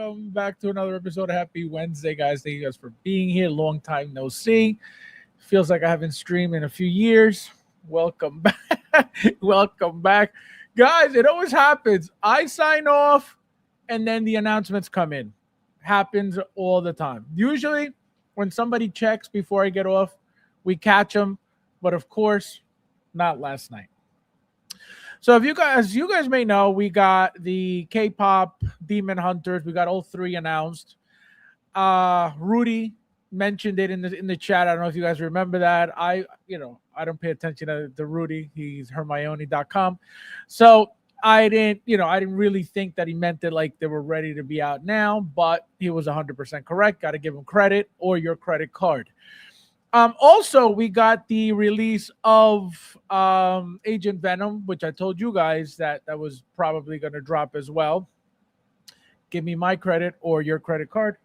Welcome back to another episode of Happy Wednesday, guys. Thank you guys for being here. Long time no see. Feels like I haven't streamed in a few years. Welcome back. Welcome back. Guys, it always happens. I sign off and then the announcements come in. Happens all the time. Usually when somebody checks before I get off, we catch them. But of course, not last night. So if you guys may know, we got the K-pop Demon Hunters. We got all three announced. Rudy mentioned it in the chat. I don't know if you guys remember that. I don't pay attention to Rudy. He's Hermione.com. So I didn't really think that he meant that like they were ready to be out now, but he was 100% correct. Got to give him credit or your credit card. Also, we got the release of Agent Venom, which I told you guys that was probably going to drop as well. Give me my credit or your credit card.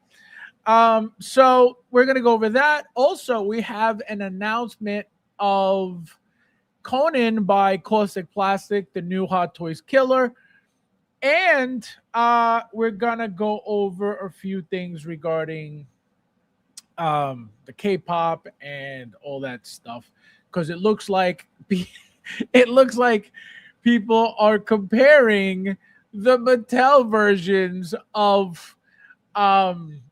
So we're going to go over that. Also, we have an announcement of Conan by Caustic Plastic, the new Hot Toys killer. And we're going to go over a few things regarding the K-pop and all that stuff, because it looks like people are comparing the Mattel versions of the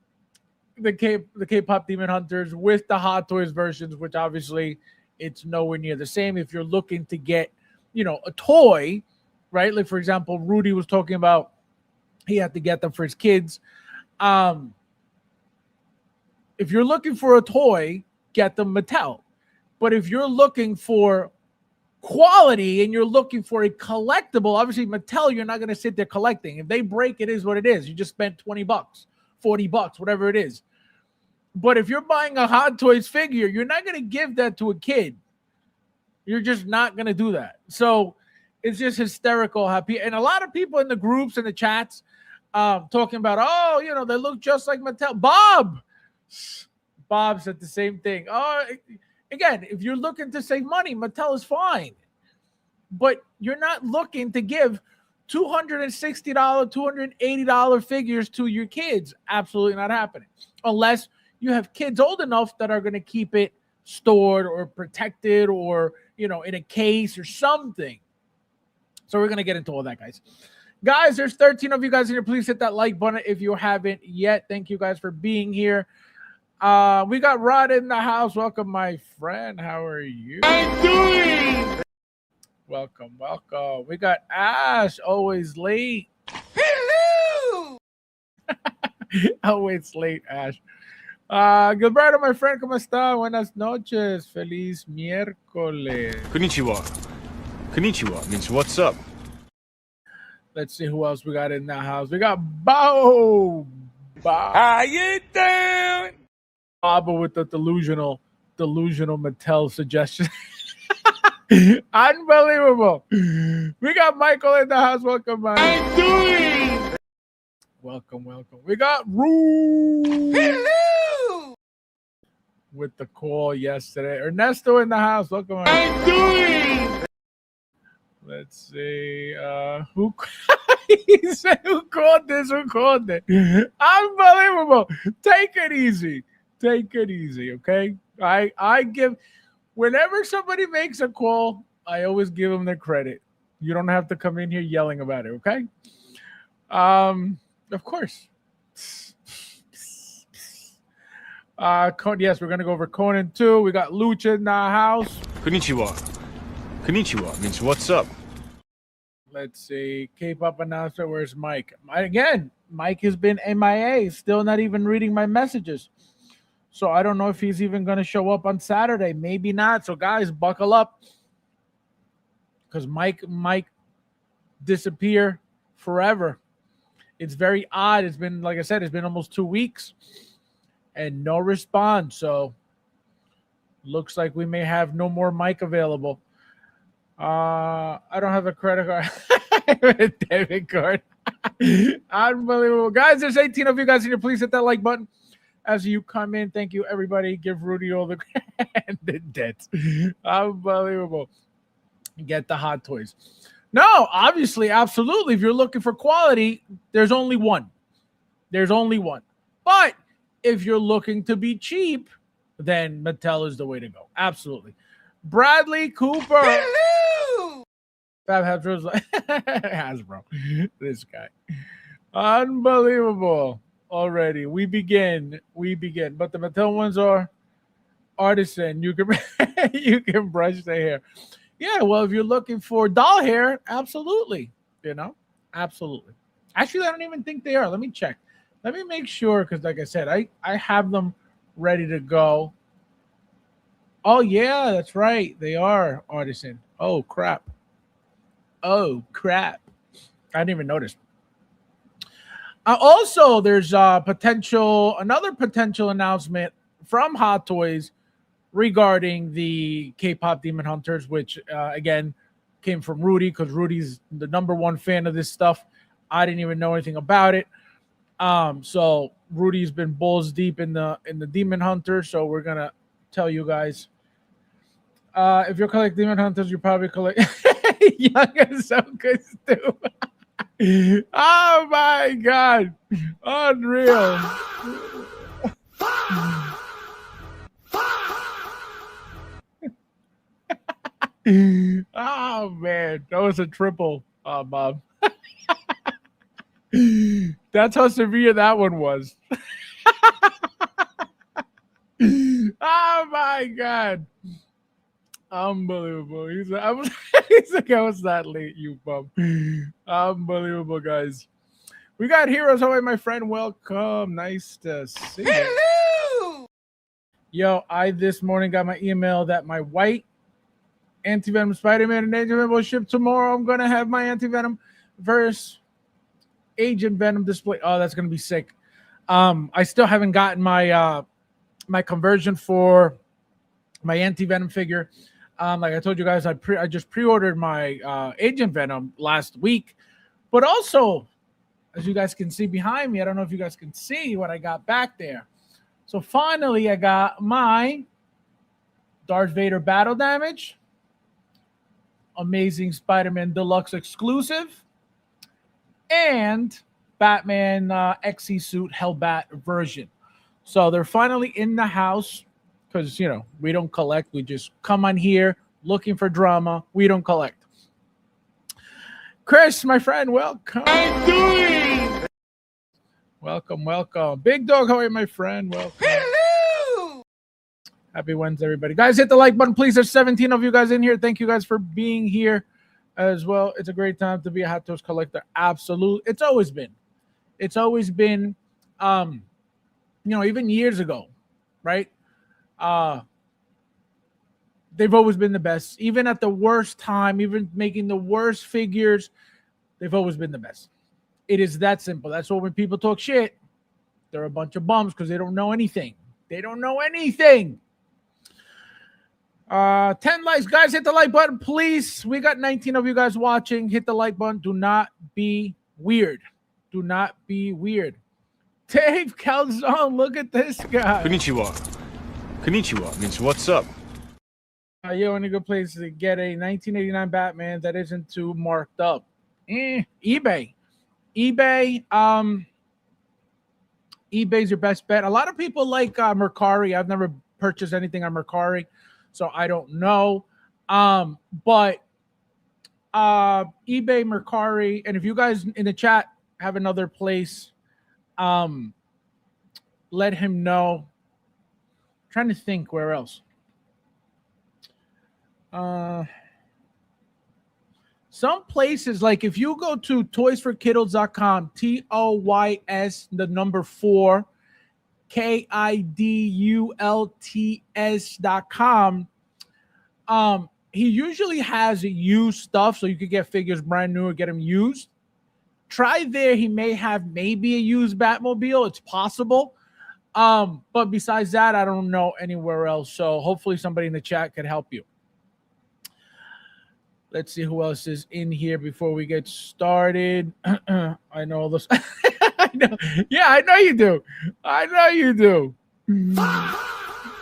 K-pop Demon Hunters with the Hot Toys versions, which obviously it's nowhere near the same. If you're looking to get a toy, right? Like for example, Rudy was talking about he had to get them for his kids. If you're looking for a toy, get them Mattel. But if you're looking for quality and you're looking for a collectible, obviously Mattel, you're not going to sit there collecting. If they break, it is what it is. You just spent $20, $40, whatever it is. But if you're buying a Hot Toys figure, you're not going to give that to a kid. You're just not going to do that. So it's just hysterical. Happy. And a lot of people in the groups and the chats talking about, they look just like Mattel. Bob said the same thing. Again, if you're looking to save money, Mattel is fine. But you're not looking to give $260, $280 figures to your kids. Absolutely not happening. Unless you have kids old enough that are going to keep it stored or protected or, in a case or something. So we're going to get into all that, guys. Guys, there's 13 of you guys in here. Please hit that like button if you haven't yet. Thank you guys for being here. We got Rod in the house. Welcome, my friend. How are you? I'm doing. Welcome. We got Ash, always late. Hello. Always late, Ash. Good morning, my friend. ¿Cómo está? Buenas noches. Feliz miércoles. Konnichiwa means what's up. Let's see who else we got in the house. We got Bob. How you doing? Bob with the delusional Mattel suggestion. Unbelievable. We got Michael in the house. Welcome, Mike. How you doing? Welcome. We got Rue. Hello. With the call yesterday. Ernesto in the house. Welcome, Mike. How you doing? Let's see. Who he said who called this? Who called it? Unbelievable. Take it easy, okay? I give whenever somebody makes a call, I always give them their credit. You don't have to come in here yelling about it, okay? Of course. Yes, we're gonna go over Conan 2. We got Lucha in the house. Konnichiwa means what's up. Let's see. K-pop announcer. Where's Mike? Again, Mike has been MIA. Still not even reading my messages. So I don't know if he's even going to show up on Saturday. Maybe not. So guys, buckle up. Because Mike might disappear forever. It's very odd. It's been, like I said, it's been almost 2 weeks. And no response. So looks like we may have no more Mike available. I don't have a credit card. A debit card. Unbelievable. Guys, there's 18 of you guys in here. Please hit that like button as you come in. Thank you, everybody. Give Rudy all the debts. Unbelievable. Get the Hot Toys. No, obviously, absolutely. If you're looking for quality, there's only one. There's only one. But if you're looking to be cheap, then Mattel is the way to go. Absolutely. Bradley Cooper. Hello! Hasbro's like Hasbro. This guy. Unbelievable. Already. We begin. But the Mattel ones are artisan. You can you can brush the hair. Yeah, well, if you're looking for doll hair, absolutely. Absolutely. Actually, I don't even think they are. Let me check. Let me make sure, because like I said, I have them ready to go. Oh yeah, that's right. They are artisan. Oh crap. I didn't even notice. Also, there's another potential announcement from Hot Toys regarding the K-pop Demon Hunters, which again came from Rudy, because Rudy's the number one fan of this stuff. I didn't even know anything about it. So Rudy's been balls deep in the Demon Hunter. So we're gonna tell you guys. If you collect Demon Hunters, you probably collect Young Ahsoka's too. Oh my god. Unreal. Oh man, that was a triple, Bob. That's how severe that one was. Oh my god. Unbelievable. He's like, I was that late, you bum. Unbelievable, guys. We got heroes. How are you, my friend? Welcome. Nice to see you. Hello! Yo, I this morning got my email that my white Anti-Venom Spider-Man and Agent Venom will ship tomorrow. I'm gonna have my Anti-Venom versus Agent Venom display. Oh, that's gonna be sick. I still haven't gotten my my conversion for my Anti-Venom figure. Like I told you guys, I just pre-ordered my Agent Venom last week, but also, as you guys can see behind me, I don't know if you guys can see what I got back there. So finally, I got my Darth Vader Battle Damage, Amazing Spider-Man Deluxe exclusive, and Batman XE suit Hellbat version. So they're finally in the house, because we don't collect. We just come on here looking for drama. We don't collect. Chris, my friend, welcome. I'm doing! Welcome. Big Dog, how are you, my friend? Welcome. Hello! Happy Wednesday, everybody. Guys, hit the like button, please. There's 17 of you guys in here. Thank you guys for being here as well. It's a great time to be a Hot Toys collector. Absolutely. It's always been, even years ago, right? They've always been the best. Even at the worst time, even making the worst figures, they've always been the best. It is that simple. That's why when people talk shit, they're a bunch of bums, because they don't know anything. 10 likes. Guys, hit the like button, please. We got 19 of you guys watching. Hit the like button. Do not be weird. Dave Calzone, look at this guy. Konnichiwa means what's up? Any good place to get a 1989 Batman that isn't too marked up? eBay. eBay's your best bet. A lot of people like Mercari. I've never purchased anything on Mercari, so I don't know. But eBay, Mercari, and if you guys in the chat have another place, let him know. I'm trying to think where else. Some places, like if you go to toysforkiddles.com, TOYS, the number 4, KIDULTS.com, he usually has used stuff, so you could get figures brand new or get them used. Try there. He may have maybe a used Batmobile. It's possible. But besides that, I don't know anywhere else. So hopefully somebody in the chat could help you. Let's see who else is in here before we get started. I know all this. I know. Yeah, I know you do.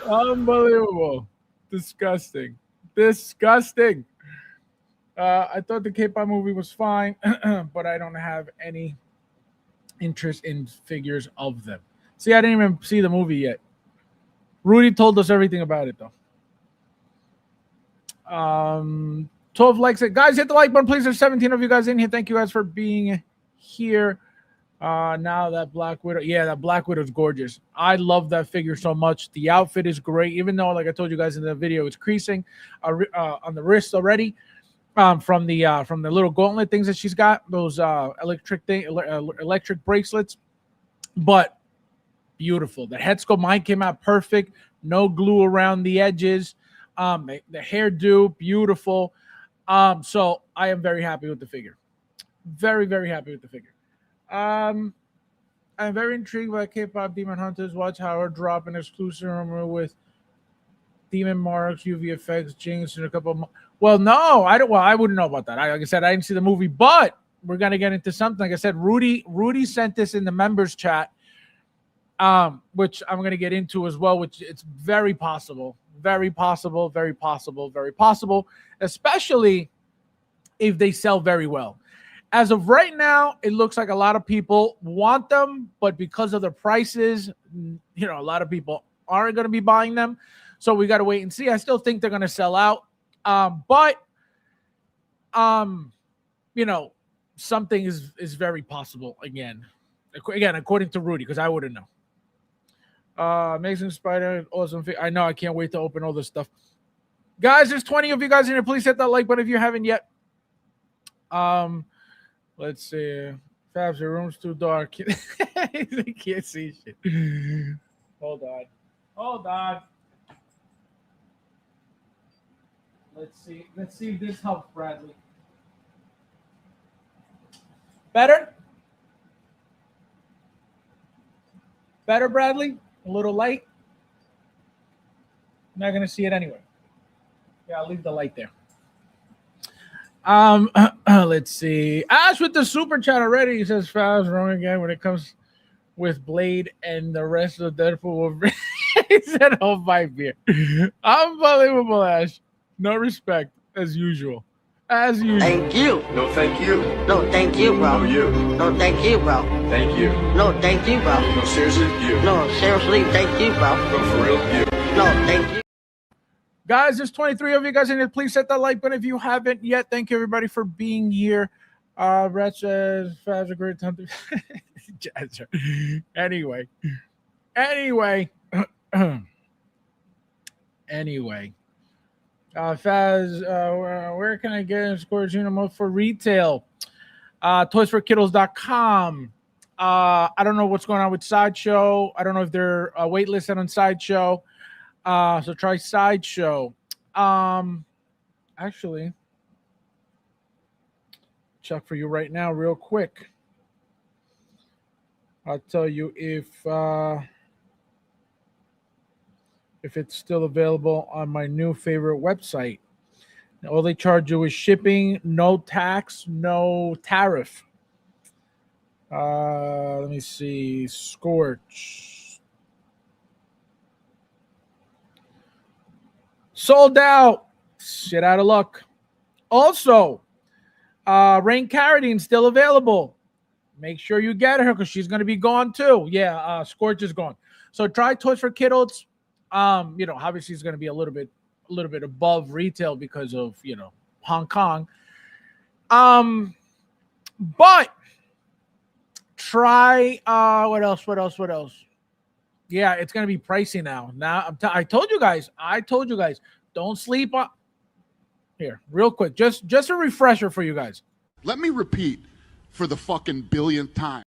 Unbelievable. Disgusting. I thought the K-pop movie was fine, but I don't have any interest in figures of them. See, I didn't even see the movie yet. Rudy told us everything about it, though. 12 likes. Guys, hit the like button, please. There's 17 of you guys in here. Thank you guys for being here. Now that Black Widow, that Black Widow's gorgeous. I love that figure so much. The outfit is great, even though, like I told you guys in the video, it's creasing on the wrist already. From the little gauntlet things that she's got, those electric bracelets, but beautiful. The head sculpt, mine came out perfect. No glue around the edges. The hairdo, beautiful. So I am very happy with the figure. Very, very happy with the figure. I'm very intrigued by K-pop Demon Hunters. Watch Howard drop an exclusive rumor with Demon Marks, UV effects, Jinx, and a couple of. Well, no, I don't. Well, I wouldn't know about that. Like I said, I didn't see the movie, but we're gonna get into something. Like I said, Rudy sent this in the members chat, which I'm gonna get into as well. Which it's very possible, especially if they sell very well. As of right now, it looks like a lot of people want them, but because of the prices, a lot of people aren't going to be buying them. So we got to wait and see. I still think they're going to sell out. But something is very possible again, according to Rudy, because I wouldn't know. Amazing Spider, awesome. I know. I can't wait to open all this stuff. Guys, there's 20 of you guys in here. Please hit that like button if you haven't yet. Let's see. Fabs, your room's too dark. You can't see shit. Hold on. Let's see if this helps, Bradley. Better, Bradley? A little light? I'm not gonna see it anyway. Yeah, I'll leave the light there. Let's see. Ash with the super chat already. He says Fabs wrong again when it comes with Blade and the rest of Deadpool. He said, "Oh my beer." Unbelievable, Ash. No respect as usual. Thank you. No, thank you. No, thank you, bro. No, you. No, thank you, bro. Thank you. No, thank you, bro. No, seriously, you. No, seriously, thank you, bro. No, for real, you. No, thank you. Guys, there's 23 of you guys in here. Please hit that like button if you haven't yet. Thank you, everybody, for being here. Rhett says, Fab's a great time to... Anyway. Faz, where can I get a Scorch Unimo for retail? Toysforkiddos.com. I don't know what's going on with Sideshow. I don't know if they're waitlisted on Sideshow. So try Sideshow. Actually, check for you right now, real quick. I'll tell you if it's still available on my new favorite website. All they charge you is shipping, no tax, no tariff. Let me see. Scorch. Sold out. Shit out of luck. Also, Rain Carradine still available. Make sure you get her because she's going to be gone too. Yeah, Scorch is gone. So try Toys for Kiddos. Obviously it's going to be a little bit above retail because of, Hong Kong. But try what else? Yeah, it's going to be pricey now. Now I told you guys, don't sleep on here real quick. Just a refresher for you guys. Let me repeat for the fucking billionth time.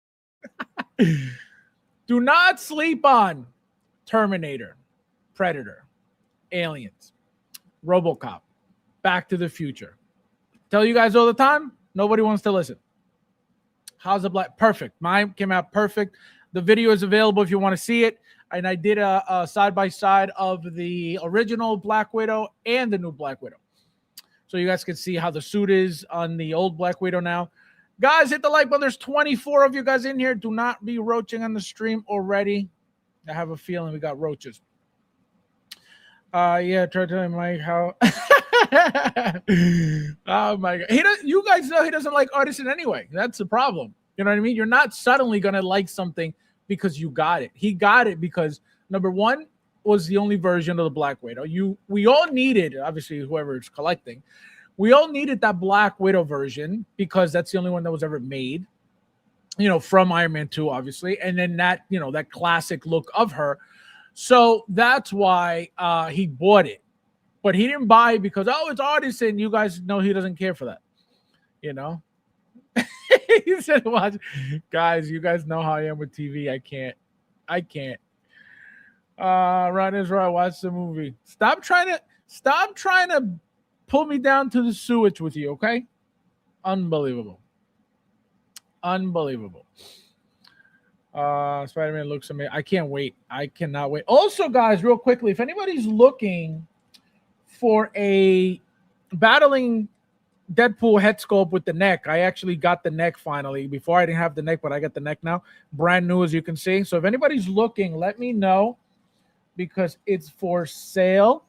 Do not sleep on Terminator, Predator, Aliens, RoboCop, Back to the Future. Tell you guys all the time, nobody wants to listen. How's the Black? Perfect. Mine came out perfect. The video is available if you want to see it. And I did a side-by-side of the original Black Widow and the new Black Widow. So you guys can see how the suit is on the old Black Widow now. Guys, hit the like button. There's 24 of you guys in here. Do not be roaching on the stream already. I have a feeling we got roaches. Yeah, try telling Mike how. Oh my God, you guys know he doesn't like Artisan anyway. That's the problem. You know what I mean? You're not suddenly going to like something because you got it. He got it because, number one, was the only version of the Black Widow. We all needed, obviously, whoever is collecting, we all needed that Black Widow version because that's the only one that was ever made, from Iron Man 2, obviously. And then that, that classic look of her. So that's why he bought it. But he didn't buy it because, it's artisan. You guys know he doesn't care for that. He said, watch. Guys, you guys know how I am with TV. I can't. Ron is right. Watch the movie. Stop trying to pull me down to the sewage with you, okay? Unbelievable. Spider-Man looks amazing. I can't wait. I cannot wait. Also, guys, real quickly, if anybody's looking for a battling Deadpool head sculpt with the neck, I actually got the neck finally. Before I didn't have the neck, but I got the neck now. Brand new, as you can see. So if anybody's looking, let me know because it's for sale.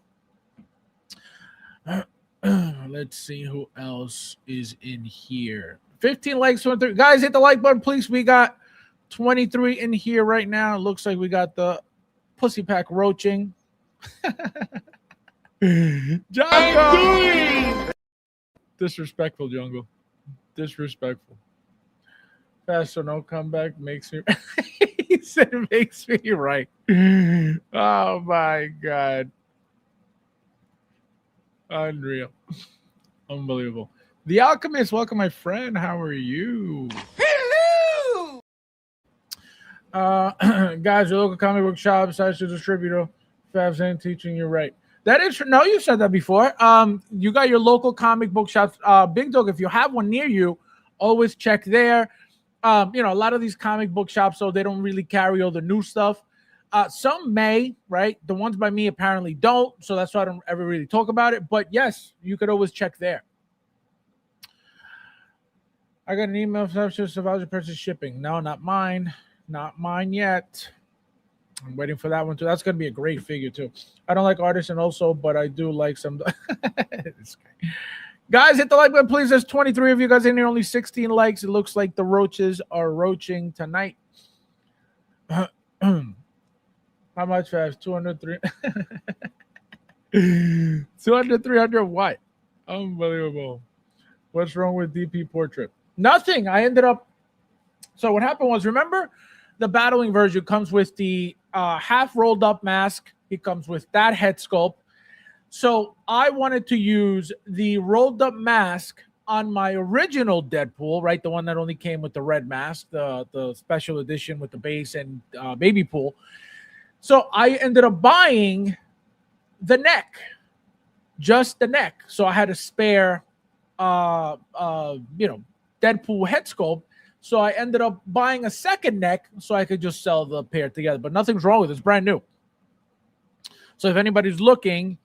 Let's see who else is in here. 15 likes, 23. Guys, hit the like button, please. We got 23 in here right now. It looks like we got the pussy pack roaching. Jungle! Disrespectful, Jungle. Disrespectful. Fast or no comeback makes me. He said it makes me right. Oh my God. Unreal. Unbelievable. The Alchemist, welcome, my friend. How are you? Hello! Guys, your local comic book shop, besides your distributor, Fabs and teaching you right. That is no, you said that before. You got your local comic book shops. Big Dog, if you have one near you, always check there. A lot of these comic book shops, so they don't really carry all the new stuff. Some may, right? The ones by me apparently don't, so that's why I don't ever really talk about it. But yes, you could always check there. I got an email from Survivor purchase shipping. No, not mine. Not mine yet. I'm waiting for that one too. That's going to be a great figure too. I don't like artisan also, but I do like some. Guys, hit the like button, please. There's 23 of you guys in here. Only 16 likes. It looks like the roaches are roaching tonight. How much, Fabs? 203. 200, 300 what? Unbelievable. What's wrong with DP portrait? Nothing. I ended up. So what happened was, remember, the battling version comes with the half rolled up mask. It comes with that head sculpt. So I wanted to use the rolled up mask on my original Deadpool, right? The one that only came with the red mask, the special edition with the base and baby pool. So I ended up buying the neck, just the neck. So I had a spare, Deadpool head sculpt. So I ended up buying a second neck so I could just sell the pair together. But nothing's wrong with it. It's brand new. So if anybody's looking,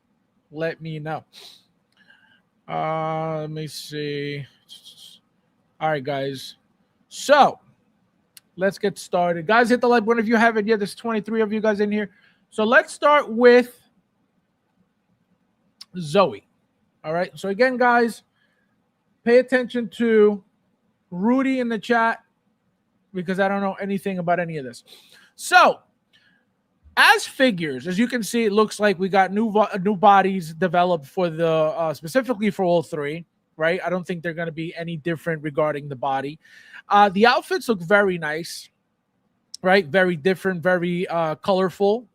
let me know. Let me see. All right, guys. So let's get started. Guys, hit the like button if you haven't yet. There's 23 of you guys in here. So let's start with Zoe. All right. So again, guys, pay attention to Rudy in the chat because I don't know anything about any of this. So as figures, as you can see, it looks like we got new bodies developed for the specifically for all three, right? I don't think they're going to be any different regarding the body. The outfits look very nice, right? Very different, very colorful.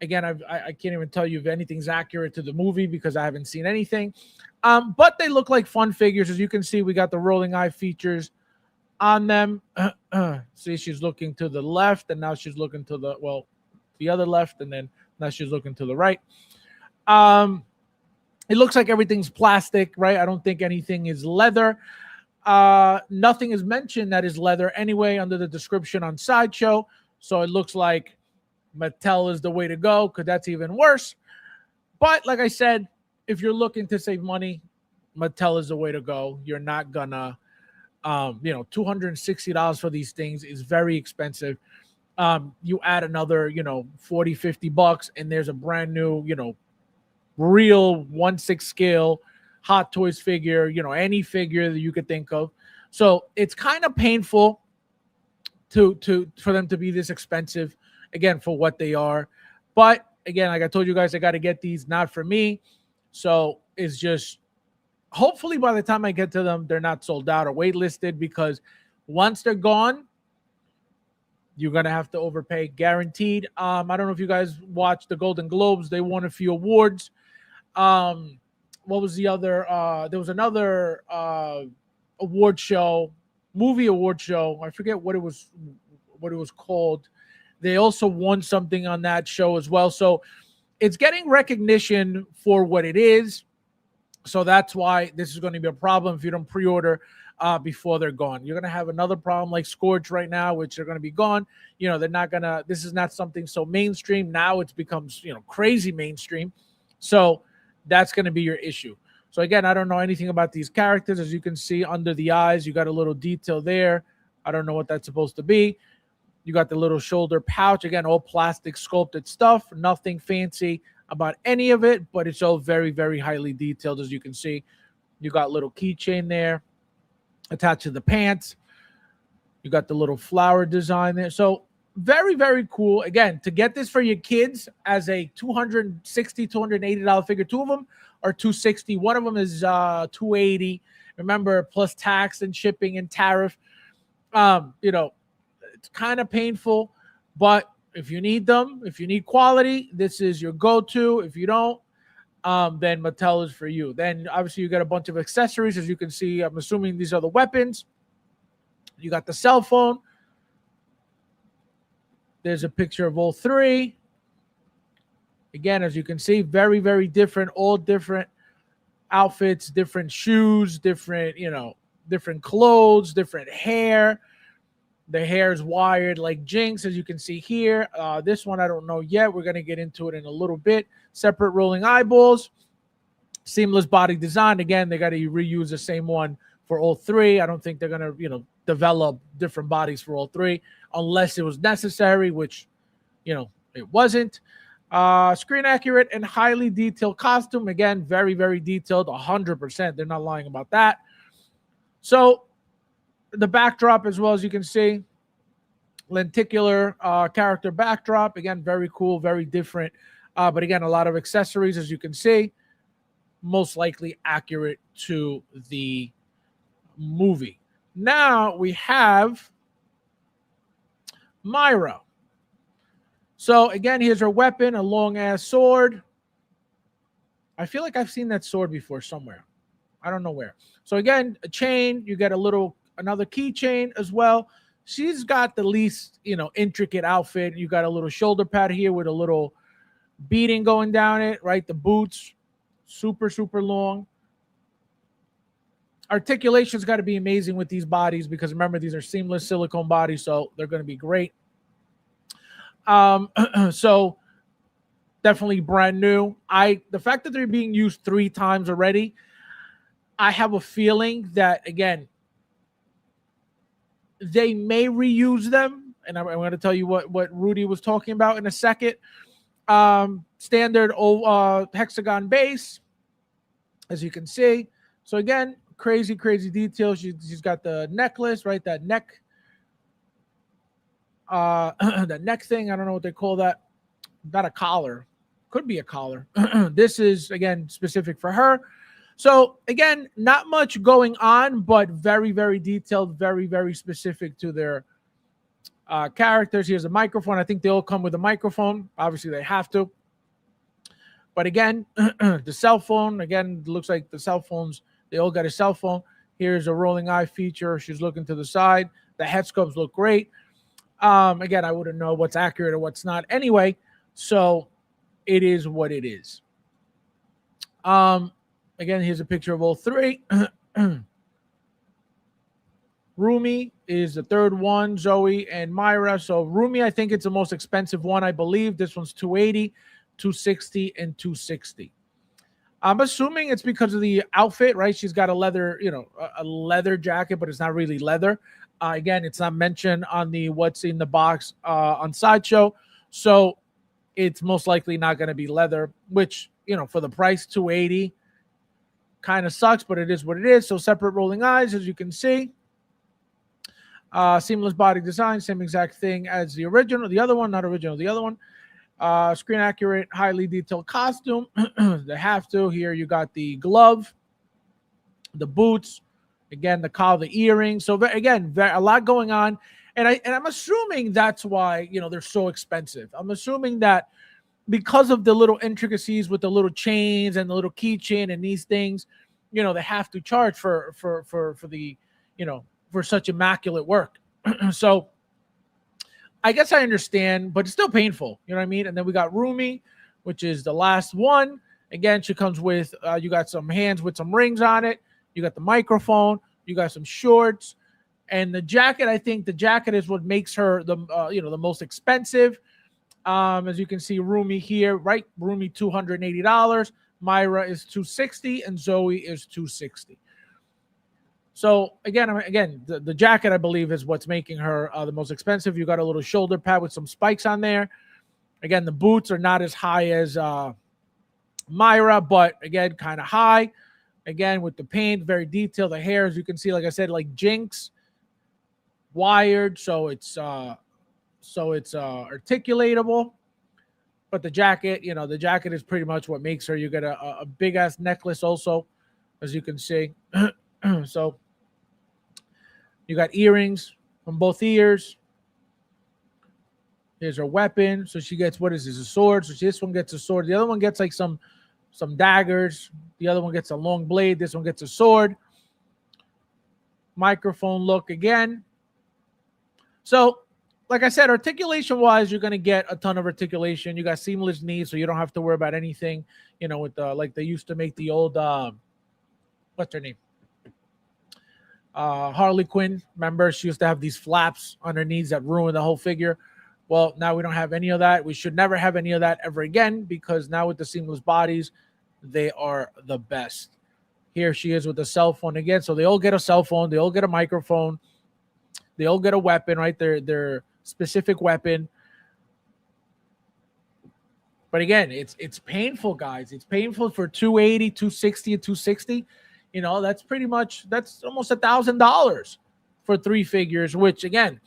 Again, I can't even tell you if anything's accurate to the movie because I haven't seen anything. But they look like fun figures. As you can see, we got the rolling eye features on them. See, she's looking to the left, and now she's looking to the other left, and then now she's looking to the right. It looks like everything's plastic, right? I don't think anything is leather. Nothing is mentioned that is leather anyway under the description on Sideshow. So it looks like Mattel is the way to go because that's even worse. But like I said, if you're looking to save money, Mattel is the way to go. You're not gonna, $260 for these things is very expensive. You add another, $40-50, and there's a brand new, real 1/6 scale Hot Toys figure, any figure that you could think of. So it's kind of painful for them to be this expensive, again, for what they are. But again, like I told you guys, I got to get these, not for me. So it's just, hopefully by the time I get to them, they're not sold out or waitlisted, because once they're gone, you're going to have to overpay, guaranteed. I don't know if you guys watched the Golden Globes. They won a few awards. What was the other? There was another award show, movie award show. I forget what it was called. They also won something on that show as well. So it's getting recognition for what it is. So that's why this is going to be a problem if you don't pre-order before they're gone. You're going to have another problem like Scorch right now, which are going to be gone. You know, they're not going to, this is not something so mainstream. Now it becomes, crazy mainstream. So that's going to be your issue. So again, I don't know anything about these characters. As you can see under the eyes, you got a little detail there. I don't know what that's supposed to be. You got the little shoulder pouch. Again, all plastic sculpted stuff. Nothing fancy about any of it, but it's all very, very highly detailed, as you can see. You got little keychain there attached to the pants. You got the little flower design there. So very, very cool. Again, to get this for your kids as a $260, $280 figure, two of them are $260. One of them is $280. Remember, plus tax and shipping and tariff. It's kind of painful, but if you need them, if you need quality, this is your go-to. If you don't, then Mattel is for you. Then obviously you get a bunch of accessories. As you can see, I'm assuming these are the weapons. You got the cell phone. There's a picture of all three. Again, as you can see, very, very different, all different outfits, different shoes, different clothes, different hair. The hair is wired like Jinx, as you can see here. This one, I don't know yet. We're going to get into it in a little bit. Separate rolling eyeballs. Seamless body design. Again, they got to reuse the same one for all three. I don't think they're going to, develop different bodies for all three unless it was necessary, which, it wasn't. Screen accurate and highly detailed costume. Again, very, very detailed, 100%. They're not lying about that. So the backdrop, as well, as you can see, lenticular character backdrop. Again, very cool, very different. But again, a lot of accessories, as you can see, most likely accurate to the movie. Now we have Myra. So again, here's her weapon, a long ass sword. I feel like I've seen that sword before somewhere. I don't know where. So again, a chain, you get another keychain as well. She's got the least, intricate outfit. You got a little shoulder pad here with a little beading going down it, right? The boots, super, super long. Articulation's got to be amazing with these bodies, because remember, these are seamless silicone bodies, so they're going to be great. So definitely brand new. The fact that they're being used 3 times already, I have a feeling that, again, they may reuse them, and I'm going to tell you what Rudy was talking about in a second. Standard hexagon base, as you can see. So again, crazy, crazy details. She's got the necklace, right? That neck, the neck thing. I don't know what they call that. Not a collar. Could be a collar. This is, again, specific for her. So again, not much going on, but very, very detailed, very, very specific to their characters. Here's a microphone. I think they all come with a microphone. Obviously, they have to. But again, the cell phone, again, looks like the cell phones, they all got a cell phone. Here's a rolling eye feature. She's looking to the side. The head sculpts look great. Again, I wouldn't know what's accurate or what's not anyway. So it is what it is. Again, here's a picture of all three. Rumi is the third one, Zoe and Myra. So Rumi, I think it's the most expensive one, I believe. This one's $280, $260, and $260. I'm assuming it's because of the outfit, right? She's got a leather, a leather jacket, but it's not really leather. Again, it's not mentioned on the what's in the box on Sideshow. So it's most likely not going to be leather, which, for the price, $280, kind of sucks, but it is what it is. So separate rolling eyes, as you can see. Seamless body design, same exact thing as the original. The other one, not original, the other one. Screen accurate, highly detailed costume. They have to. Here you got the glove, the boots, again the collar, the earrings. So again, a lot going on, and I'm assuming that's why they're so expensive. I'm assuming that because of the little intricacies with the little chains and the little keychain and these things, they have to charge for the for such immaculate work. So I guess I understand, but it's still painful. You know what I mean? And then we got Rumi, which is the last one. Again, she comes with you got some hands with some rings on it. You got the microphone. You got some shorts, and the jacket. I think the jacket is what makes her the the most expensive. As you can see, Rumi here, right? Rumi $280. Myra is $260, and Zoe is $260. So again, the jacket I believe is what's making her the most expensive. You got a little shoulder pad with some spikes on there. Again, the boots are not as high as Myra, but again, kind of high. Again, with the paint, very detailed. The hair, as you can see, like I said, like Jinx, wired, so it's articulatable. But the jacket, the jacket is pretty much what makes her. You get a big ass necklace also, as you can see. So you got earrings on both ears. Here's her weapon. So she gets, what is this, a sword? So this one gets a sword. The other one gets like some daggers. The other one gets a long blade. This one gets a sword. Microphone look again. So like I said, articulation-wise, you're going to get a ton of articulation. You got seamless knees, so you don't have to worry about anything, with like they used to make the old, what's her name? Harley Quinn. Remember, she used to have these flaps on her knees that ruined the whole figure. Well, now we don't have any of that. We should never have any of that ever again, because now with the seamless bodies, they are the best. Here she is with the cell phone again. So they all get a cell phone. They all get a microphone. They all get a weapon, right? Their specific weapon. But again, it's painful, guys. It's painful for 280, 260, and 260. That's almost $1,000 for 3 figures, which again,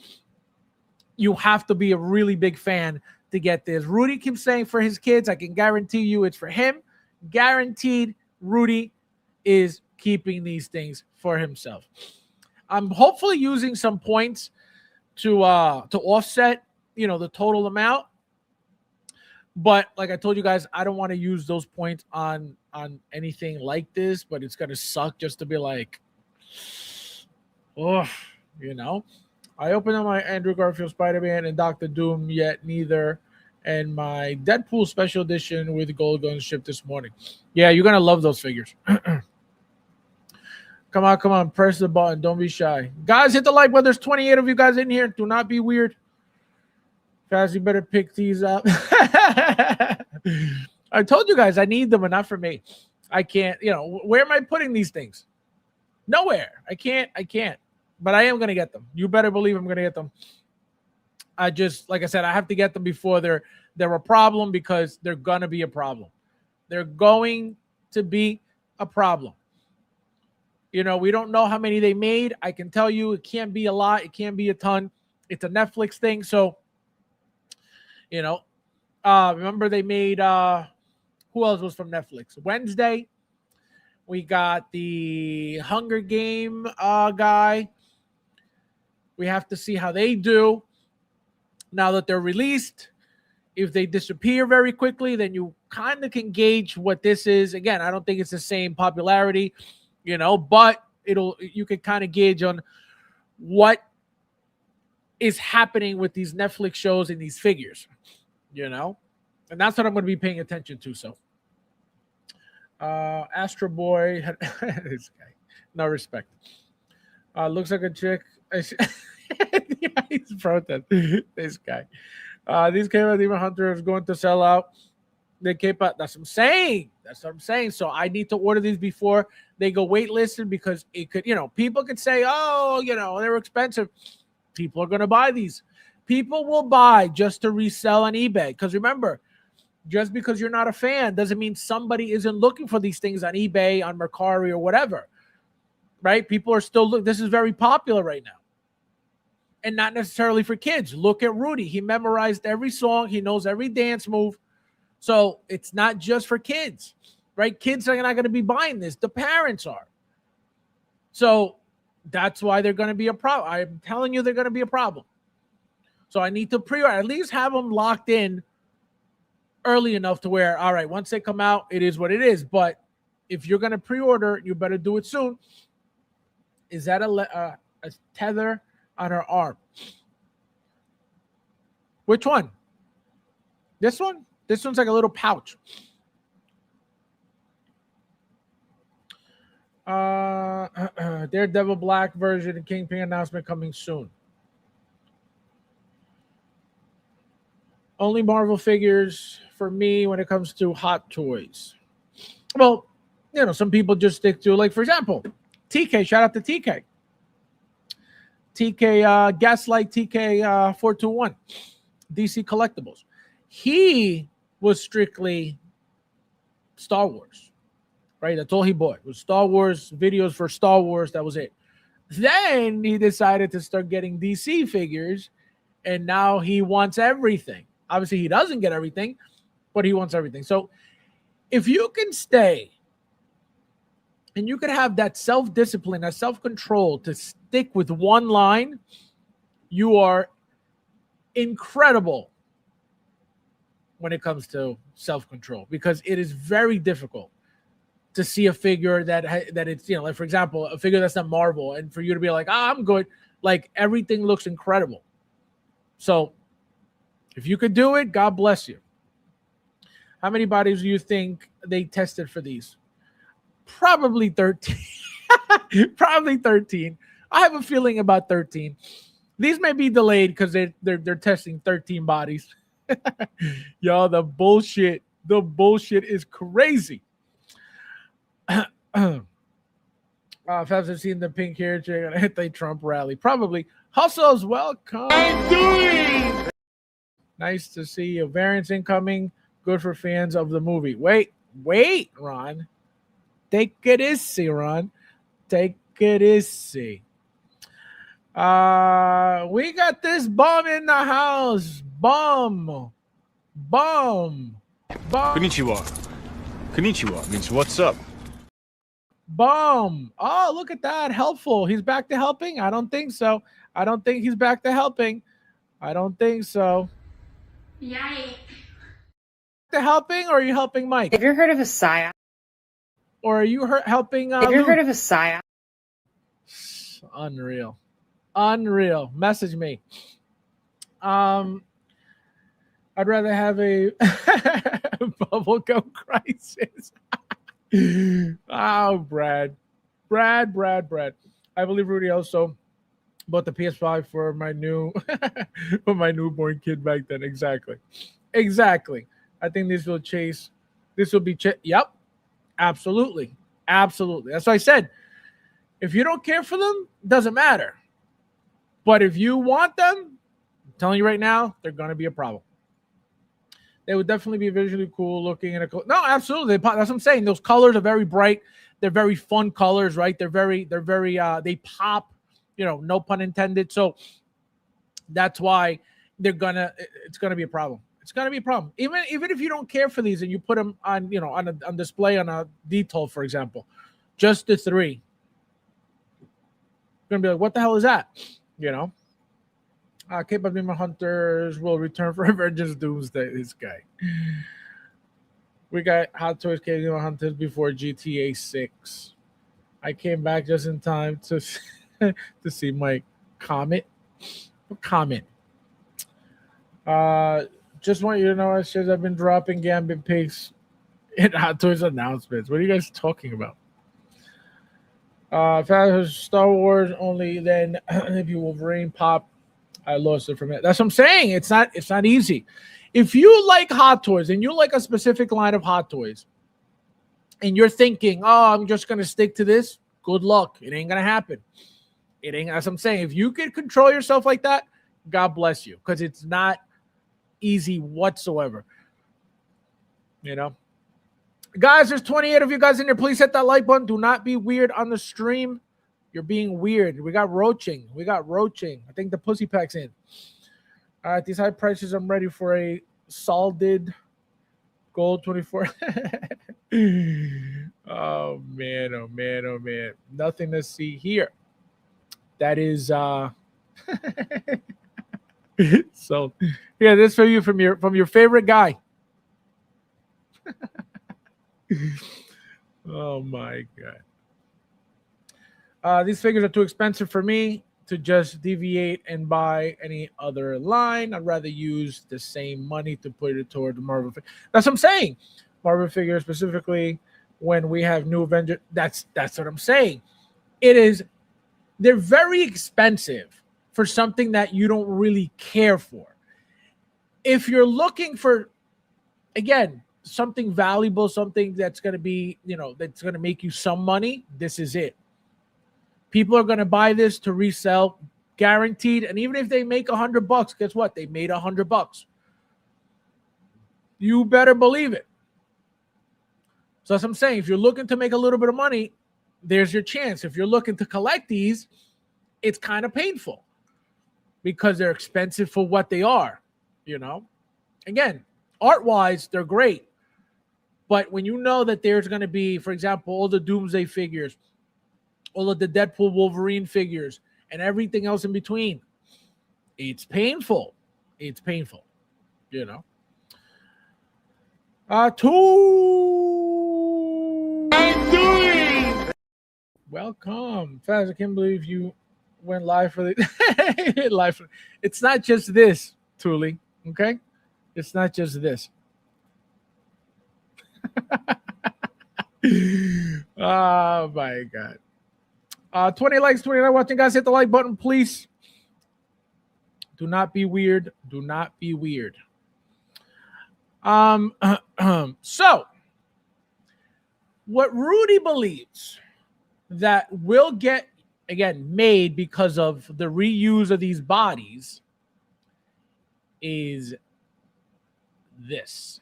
you have to be a really big fan to get this. Rudy keeps saying for his kids, I can guarantee you it's for him. Guaranteed Rudy is keeping these things for himself. I'm hopefully using some points to offset, the total amount. But like I told you guys, I don't want to use those points on anything like this, but it's going to suck just to be like, oh, I opened up my Andrew Garfield Spider-Man and Dr. Doom, yet neither. And my Deadpool special edition with gold gun shipped this morning. Yeah, you're going to love those figures. Come on. Press the button. Don't be shy. Guys, hit the like button. There's 28 of you guys in here. Do not be weird. Fast, you better pick these up. I told you guys I need them, but not for me. I can't, where am I putting these things? Nowhere. I can't. But I am going to get them. You better believe I'm going to get them. I just, like I said, I have to get them before they're a problem, because they're going to be a problem. They're going to be a problem. We don't know how many they made. I can tell you it can't be a lot. It can't be a ton. It's a Netflix thing. So, remember they made, who else was from Netflix? Wednesday. We got the Hunger Game guy. We have to see how they do now that they're released. If they disappear very quickly, then you kind of can gauge what this is. Again, I don't think it's the same popularity, but you can kind of gauge on what is happening with these Netflix shows and these figures, and that's what I'm going to be paying attention to. So, Astro Boy, this guy, no respect. Looks like a chick. Yeah, he's protest. This guy. These came out. Demon Hunter is going to sell out. They came out. That's what I'm saying. So I need to order these before they go waitlisted, because it could, people could say, oh, they're expensive. People are going to buy these. People will buy just to resell on eBay. Because remember, just because you're not a fan doesn't mean somebody isn't looking for these things on eBay, on Mercari, or whatever. Right? People are still looking. This is very popular right now. and not necessarily for kids. Look at Rudy. He memorized every song. He knows every dance move. So it's not just for kids, right? Kids are not going to be buying this. The parents are. So that's why they're going to be a problem. I'm telling you, they're going to be a problem. So I need to pre-order, at least have them locked in early enough to where, all right, once they come out, it is what it is. But if you're going to pre-order, you better do it soon. Is that a tether on her arm? Which one? This one? This one's like a little pouch. Daredevil Black version and Kingpin announcement coming soon. Only Marvel figures for me when it comes to Hot Toys. Well, you know, some people just stick to, like, for example, TK. Shout out to TK. TK, Gaslight TK 421, DC Collectibles. He was strictly Star Wars, right? That's all he bought was Star Wars videos for Star Wars. That was it. Then he decided to start getting DC figures, and now he wants everything. Obviously, he doesn't get everything, but he wants everything. So if you can stay and you can have that self-discipline, that self-control to stick with one line, you are incredible when it comes to self-control, because it is very difficult to see a figure that it's, you know, like, for example, a figure that's not Marvel, and for you to be like, I'm good. Like, everything looks incredible. So if you could do it, God bless you. How many bodies do you think they tested for these? Probably 13. Probably 13. I have a feeling about 13. These may be delayed because they're testing 13 bodies. Y'all, the bullshit is crazy. Fabs have seen the pink hair chick at an anti-Trump rally. Probably. Hustles, welcome. I'm doing. Nice to see you. Variants incoming. Good for fans of the movie. Wait, Ron. Take it easy, Ron. Take it easy. We got this bomb in the house. Bomb. Konnichiwa means what's up. Bomb. Oh, look at that. Helpful. He's back to helping? I don't think so. I don't think he's back to helping. I don't think so. Yikes. To helping, or are you helping Mike? Have you ever heard of a psyop? Or are you helping Have you ever Luke? heard of a psyop? Unreal. Message me. I'd rather have a bubblegum crisis. Oh, Brad. I believe Rudy also bought the PS5 for my newborn kid back then. Exactly. I think this will be yep. Absolutely. That's what I said. If you don't care for them, it doesn't matter. But if you want them, I'm telling you right now, they're going to be a problem. They would definitely be visually cool looking in a no, absolutely. That's what I'm saying. Those colors are very bright. They're very fun colors, right? They're very they pop, no pun intended. So that's why it's gonna be a problem. It's gonna be a problem. Even if you don't care for these and you put them on, on display on a detail, for example, just the three. You're gonna be like, what the hell is that? K-pop Demon Hunters will return for Avengers Doomsday. This guy. We got Hot Toys K-pop Demon Hunters before GTA 6. I came back just in time to see my comment. Just want you to know, as I've been dropping Gambit pics in Hot Toys announcements. What are you guys talking about? If I was Star Wars only, then if you Wolverine pop, I lost it from it. That's what I'm saying. It's not easy. If you like Hot Toys and you like a specific line of Hot Toys, and you're thinking, oh, I'm just gonna stick to this, good luck. It ain't gonna happen. It ain't. As I'm saying, if you can control yourself like that, God bless you, because it's not easy whatsoever. Guys, there's 28 of you guys in there. Please hit that like button. Do not be weird on the stream. You're being weird. We got roaching. I think the pussy pack's in. All right, these high prices. I'm ready for a solid gold 24. Oh man. Nothing to see here. That is so yeah, this for you from your favorite guy. Oh my god. These figures are too expensive for me to just deviate and buy any other line. I'd rather use the same money to put it toward the Marvel. That's what I'm saying. Marvel figures specifically when we have new Avenger. That's what I'm saying. They're very expensive for something that you don't really care for. If you're looking for, again, something valuable, something that's going to be, that's going to make you some money, this is it. People are going to buy this to resell, guaranteed. And even if they make $100, guess what? They made $100. You better believe it. So that's what I'm saying. If you're looking to make a little bit of money, there's your chance. If you're looking to collect these, it's kind of painful because they're expensive for what they are. Again, art-wise, they're great. But when you know that there's going to be, for example, all the Doomsday figures, all of the Deadpool Wolverine figures, and everything else in between, it's painful. It's painful, Welcome. Faz, I can't believe you went live for the live. It's not just this, Thule. Okay? It's not just this. Oh my god. 20 likes, 29 watching, guys. Hit the like button, please. Do not be weird. Do not be weird. So what Rudy believes that will get, again, made because of the reuse of these bodies is this.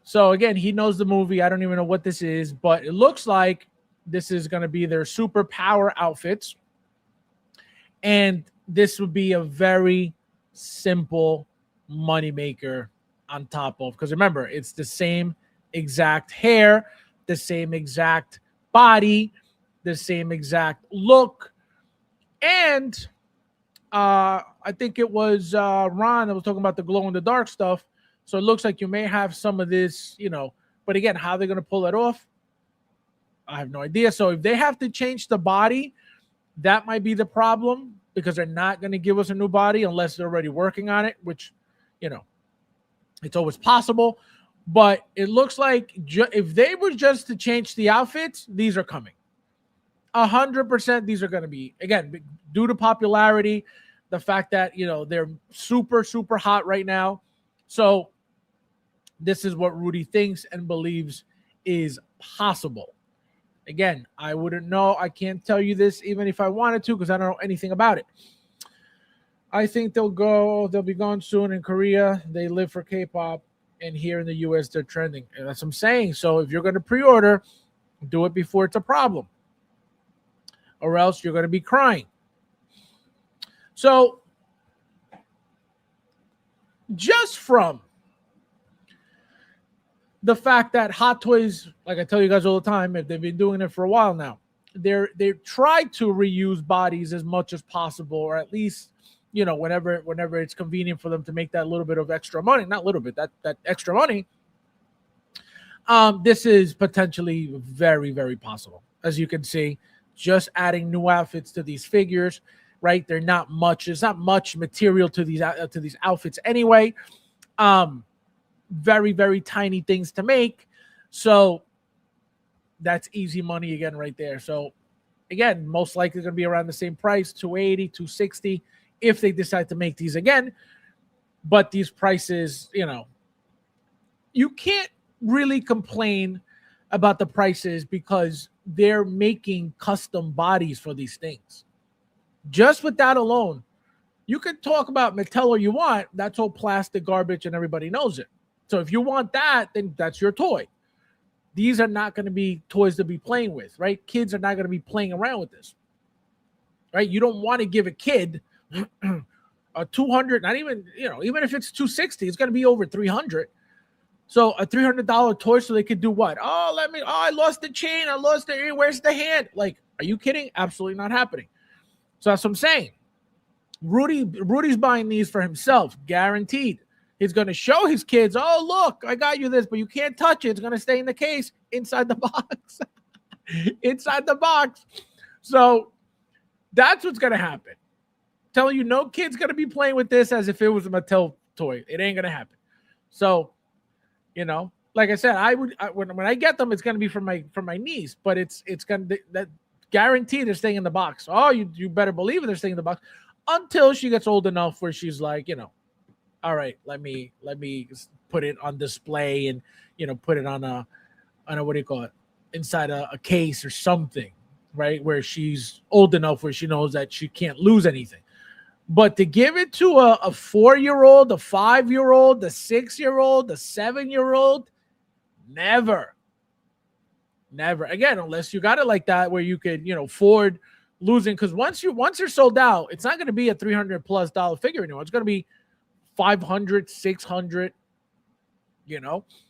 So again, he knows the movie. I don't even know what this is, but it looks like this is going to be their superpower outfits. And this would be a very simple moneymaker on top of, because remember, it's the same exact hair, the same exact body, the same exact look. And I think it was Ron that was talking about the glow in the dark stuff. So it looks like you may have some of this, but again, how they're going to pull it off, I have no idea. So if they have to change the body, that might be the problem, because they're not going to give us a new body unless they're already working on it, which, it's always possible. But it looks like if they were just to change the outfits, these are coming. 100% these are going to be, again, due to popularity, the fact that, they're super, super hot right now. So this is what Rudy thinks and believes is possible. Again, I wouldn't know. I can't tell you this even if I wanted to, because I don't know anything about it. I think they'll be gone soon in Korea. They live for K-pop, and here in the US they're trending. And that's what I'm saying. So if you're going to pre-order, do it before it's a problem, or else you're going to be crying. So just from the fact that Hot Toys, like I tell you guys all the time, if they've been doing it for a while now, they try to reuse bodies as much as possible, or at least, whenever it's convenient for them to make that little bit of extra money, not a little bit, that extra money. This is potentially very, very possible. As you can see, just adding new outfits to these figures, right? There's not much material to these outfits anyway. Very, very tiny things to make. So that's easy money again right there. So again, most likely going to be around the same price, $280, $260, if they decide to make these again. But these prices, you can't really complain about the prices because they're making custom bodies for these things. Just with that alone, you can talk about Mattel all you want. That's all plastic garbage and everybody knows it. So if you want that, then that's your toy. These are not going to be toys to be playing with, right? Kids are not going to be playing around with this, right? You don't want to give a kid a 200, not even, even if it's 260, it's going to be over 300. So a $300 toy so they could do what? Oh, I lost the chain. I lost the ear. Where's the hand? Like, are you kidding? Absolutely not happening. So that's what I'm saying. Rudy's buying these for himself, guaranteed. He's going to show his kids, oh, look, I got you this, but you can't touch it. It's going to stay in the case inside the box. Inside the box. So that's what's going to happen. Telling you, no kid's going to be playing with this as if it was a Mattel toy. It ain't going to happen. So, like I said, when I get them, it's going to be for my niece, but it's going to that guarantee they're staying in the box. Oh, you better believe it, they're staying in the box until she gets old enough where she's like, all right, let me put it on display and put it on a what do you call it, inside a case or something, right? Where she's old enough where she knows that she can't lose anything. But to give it to a 4-year-old, a 5-year-old, a 6-year-old, a 7-year-old, never. Again, unless you got it like that where you could afford losing, because once you're sold out, it's not going to be a $300+ figure anymore. It's going to be $500, $600,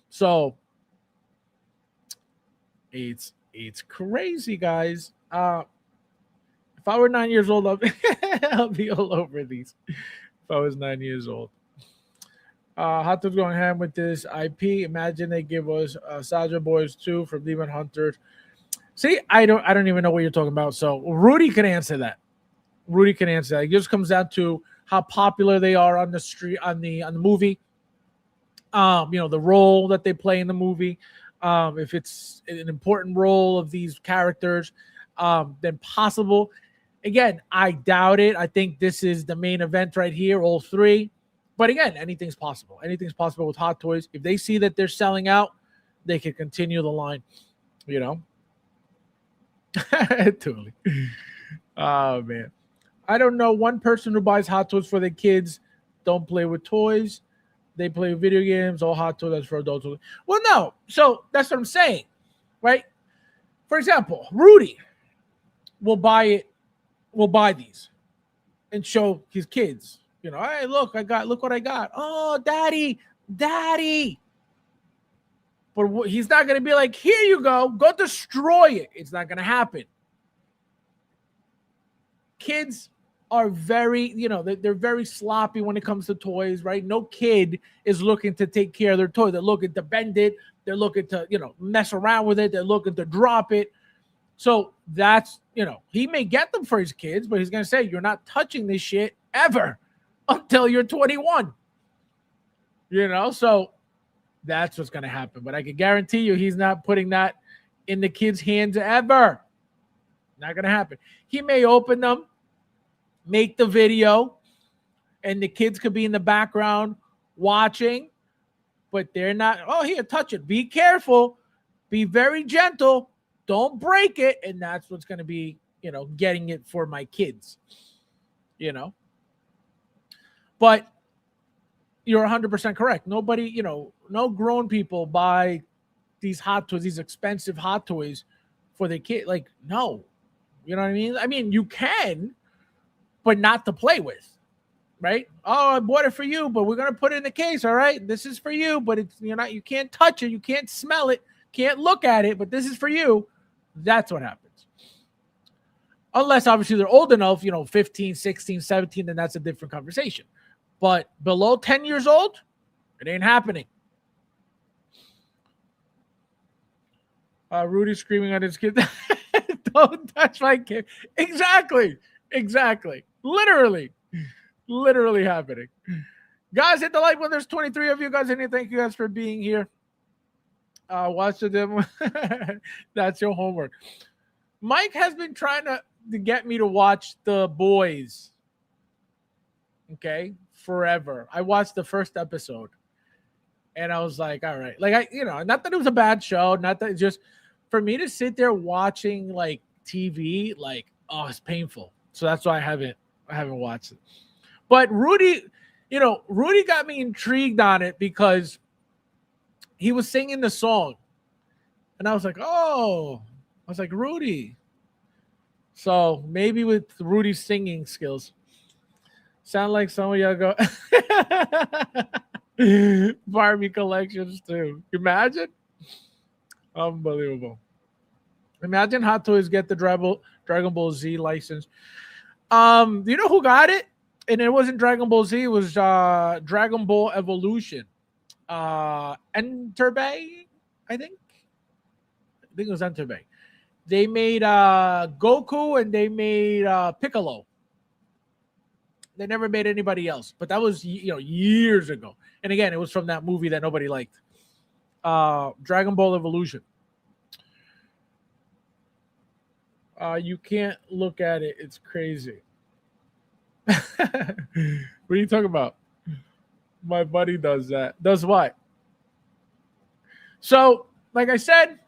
so it's crazy, guys. If I were 9 years old, I'll be all over these. If I was 9 years old. Hot Tub's going ham with this IP. Imagine they give us Soldier Boys 2 from Demon Hunters. See, I don't even know what you're talking about. So Rudy can answer that. It just comes down to how popular they are on the street, on the movie. The role that they play in the movie. If it's an important role of these characters, then possible. Again, I doubt it. I think this is the main event right here, all three. But again, anything's possible. Anything's possible with Hot Toys. If they see that they're selling out, they can continue the line. Totally. Oh, man. I don't know one person who buys Hot Toys for their kids. Don't play with toys. They play video games. All Hot Toys for adults. Well, no. So that's what I'm saying, right? For example, Rudy will buy these and show his kids. Hey, look what I got. Oh, daddy. But he's not going to be like, here you go destroy it. It's not going to happen. Kids are very, they're very sloppy when it comes to toys, right? No kid is looking to take care of their toy. They're looking to bend it. They're looking to, mess around with it. They're looking to drop it. So that's, he may get them for his kids, but he's going to say, you're not touching this shit ever until you're 21. So that's what's going to happen. But I can guarantee you he's not putting that in the kids' hands ever. Not going to happen. He may open them, make the video, and the kids could be in the background watching, but they're not, oh, here, touch it. Be careful. Be very gentle. Don't break it. And that's what's going to be, getting it for my kids, But you're 100% correct. Nobody, no grown people buy these Hot Toys, these expensive Hot Toys for their kid. Like, no. You know what I mean? I mean, you can, but not to play with, right? Oh, I bought it for you, but we're going to put it in the case, all right? This is for you, but you can't touch it, you can't smell it, can't look at it, but this is for you. That's what happens. Unless, obviously, they're old enough, 15, 16, 17, then that's a different conversation. But below 10 years old, it ain't happening. Rudy screaming at his kid, don't touch my kid. Exactly. Literally happening. Guys, hit the like when there's 23 of you guys. And thank you guys for being here. Watch the demo. That's your homework. Mike has been trying to get me to watch The Boys. Okay, forever. I watched the first episode, and I was like, all right, like not that it was a bad show, not that, just for me to sit there watching like TV, like, oh, it's painful. So that's why I haven't watched it. But Rudy got me intrigued on it because he was singing the song And I was like, oh, I was like, Rudy. So maybe with Rudy's singing skills, sound like some of y'all go Barbie collections too. Imagine, unbelievable. Imagine Hot Toys get the Dragon Ball Z license. Do you know who got it? And it wasn't Dragon Ball Z. It was Dragon Ball Evolution. Enterbay, I think. I think it was Enterbay. They made Goku and they made Piccolo. They never made anybody else, but that was years ago. And again, it was from that movie that nobody liked, Dragon Ball Evolution. You can't look at it; it's crazy. What are you talking about? My buddy does that. Does what? So, like I said,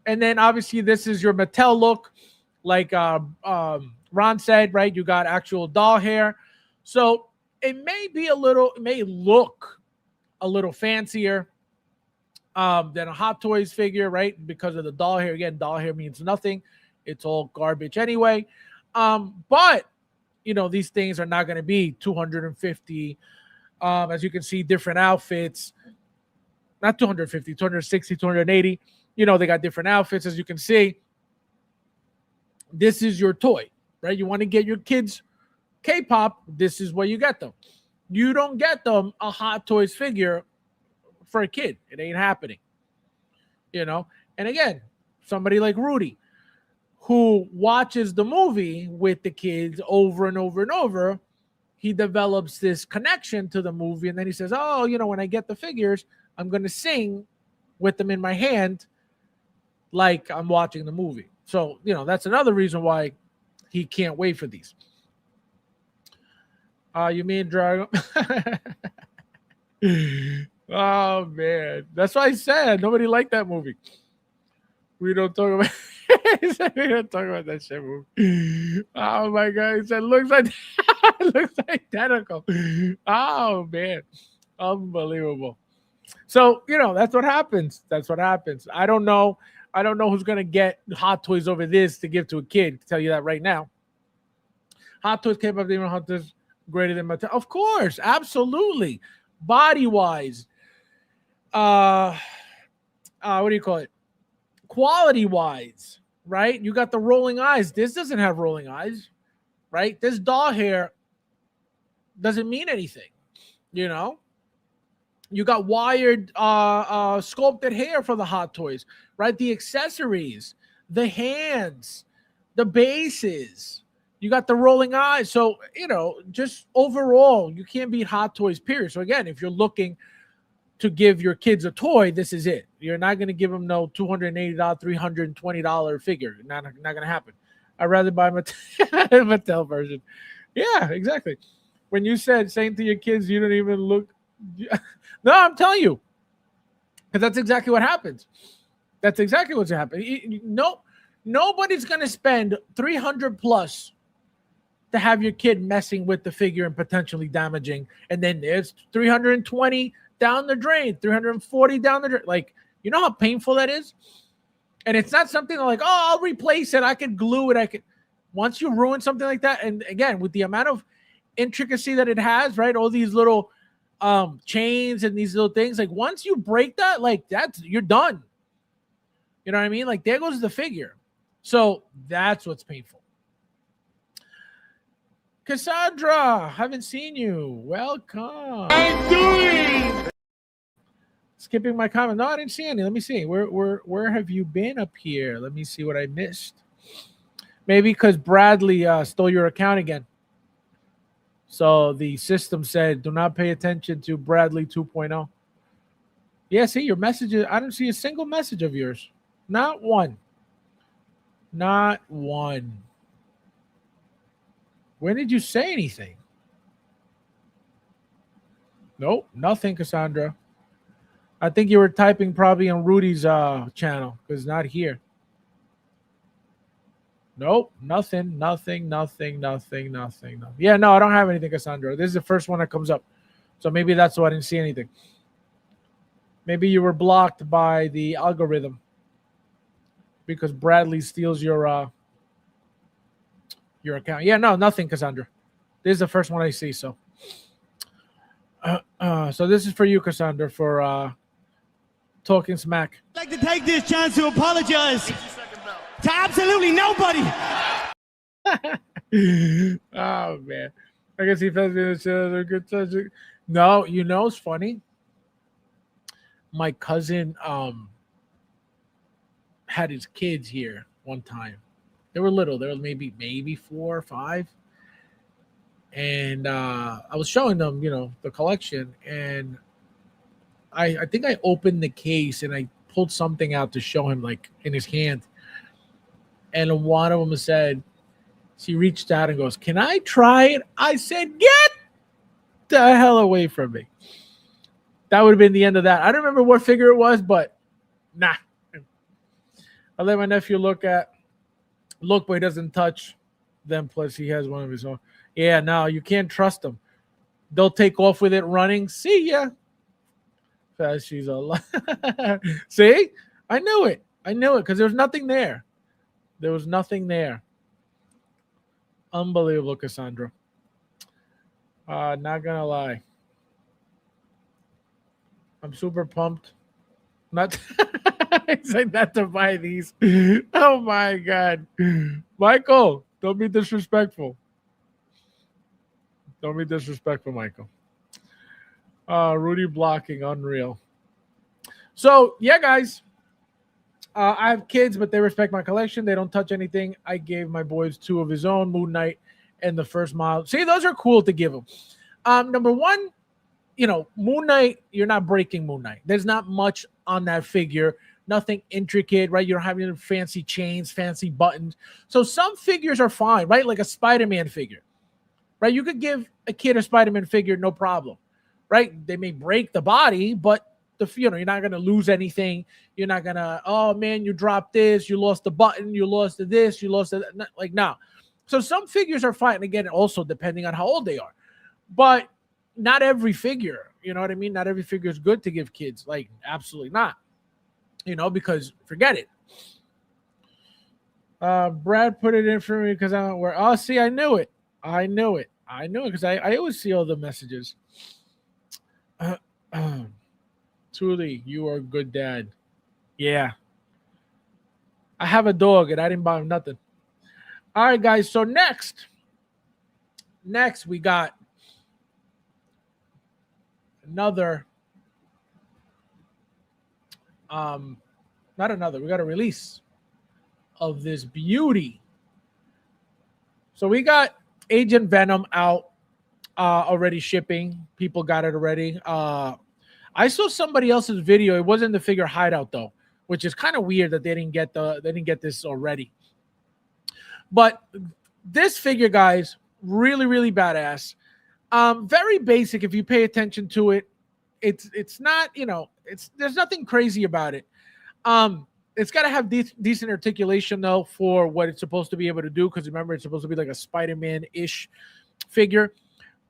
and then obviously this is your Mattel look, like Ron said, right? You got actual doll hair, so it may look a little fancier than a Hot Toys figure, right? Because of the doll hair. Again, doll hair means nothing; it's all garbage anyway. But these things are not going to be 250. As you can see, different outfits. Not 250, 260, 280. They got different outfits, as you can see. This is your toy, right? You want to get your kids K-pop, this is what you get them. You don't get them a Hot Toys figure for a kid. It ain't happening. And again, somebody like Rudy, who watches the movie with the kids over and over and over, he develops this connection to the movie. And then he says, oh, when I get the figures, I'm going to sing with them in my hand like I'm watching the movie. So, that's another reason why he can't wait for these. You mean Dragon? Oh, man. That's why I said nobody liked that movie. We don't talk about we don't talk about that shit movie. Oh, my God. He said, looks identical. Oh, man. Unbelievable. So, that's what happens. That's what happens. I don't know who's going to get Hot Toys over this to give to a kid. To tell you that right now. Hot Toys K-pop Demon Hunters greater than Mattel. Of course. Absolutely. Body-wise. What do you call it? Quality-wise, right? You got the rolling eyes. This doesn't have rolling eyes, right? This doll hair doesn't mean anything, You got wired, sculpted hair for the Hot Toys, right? The accessories, the hands, the bases. You got the rolling eyes. So, just overall, you can't beat Hot Toys, period. So, again, if you're looking to give your kids a toy, this is it. You're not going to give them no $280, $320 figure. Not going to happen. I'd rather buy Mattel version. Yeah, exactly. When you said saying to your kids, you don't even look. No, I'm telling you. Because that's exactly what happens. That's exactly what's happening. Nobody's going to spend $300 plus to have your kid messing with the figure and potentially damaging. And then there's $320 down the drain, $340 down the drain. Like, you know how painful that is? And it's not something like, oh, I'll replace it. I could glue it. Once you ruin something like that, and again, with the amount of intricacy that it has, right? All these little chains and these little things. Like, once you break that, like, you're done. You know what I mean? Like, there goes the figure. So that's what's painful. Cassandra, haven't seen you. Welcome. I'm doing. Skipping my comment. No, I didn't see any. Let me see. Where have you been up here? Let me see what I missed. Maybe because Bradley stole your account again. So the system said, do not pay attention to Bradley 2.0. Yeah, see your messages. I don't see a single message of yours. Not one. Not one. When did you say anything? Nope, nothing, Cassandra. I think you were typing probably on Rudy's channel because not here. Nope, nothing. Yeah, no, I don't have anything, Cassandra. This is the first one that comes up. So maybe that's why I didn't see anything. Maybe you were blocked by the algorithm because Bradley steals your account. Yeah, no, nothing, Cassandra. This is the first one I see. So, so this is for you, Cassandra, for talking smack. I'd like to take this chance to apologize to absolutely nobody. Oh man, I guess he felt a good touch. No, you know it's funny. My cousin had his kids here one time. They were little. They were maybe 4 or 5. And I was showing them, the collection, and I think I opened the case and I pulled something out to show him, like in his hand. And one of them said, she reached out and goes, "Can I try it?" I said, "Get the hell away from me." That would have been the end of that. I don't remember what figure it was, but nah. I let my nephew look, but he doesn't touch them. Plus, he has one of his own. Yeah, no, you can't trust them. They'll take off with it running. See ya. She's a See? I knew it because there was nothing there. There was nothing there. Unbelievable, Cassandra. Not gonna lie. I'm super pumped. Not it's like not to buy these. Oh my god. Michael, don't be disrespectful. Don't be disrespectful, Michael. Rudy blocking, unreal. So yeah, guys. I have kids, but they respect my collection. They don't touch anything. I gave my boys 2 of his own, Moon Knight and the First Mile. See, those are cool to give them. Number one, Moon Knight, you're not breaking Moon Knight. There's not much on that figure. Nothing intricate, right? You don't have any fancy chains, fancy buttons. So some figures are fine, right? Like a Spider-Man figure, right? You could give a kid a Spider-Man figure, no problem, right? They may break the body, but you're not going to lose anything. You're not going to, oh man, you dropped this, you lost the button, you lost this, you lost that. Like, no. So some figures are fine. Again, also depending on how old they are. But not every figure, you know what I mean? Not every figure is good to give kids. Like, absolutely not. Because forget it. Brad put it in for me because I don't wear. Oh, see, I knew it because I always see all the messages. Truly, you are a good dad. Yeah. I have a dog and I didn't buy him nothing. All right, guys. So next we got another. We got a release of this beauty. So we got Agent Venom out already shipping. People got it already. I saw somebody else's video. It wasn't the figure hideout though, which is kind of weird that they didn't get this already. But this figure, guys, really, really badass. Very basic if you pay attention to it. It's not, there's nothing crazy about it. It's got to have decent articulation though for what it's supposed to be able to do, because remember it's supposed to be like a Spider-Man-ish figure.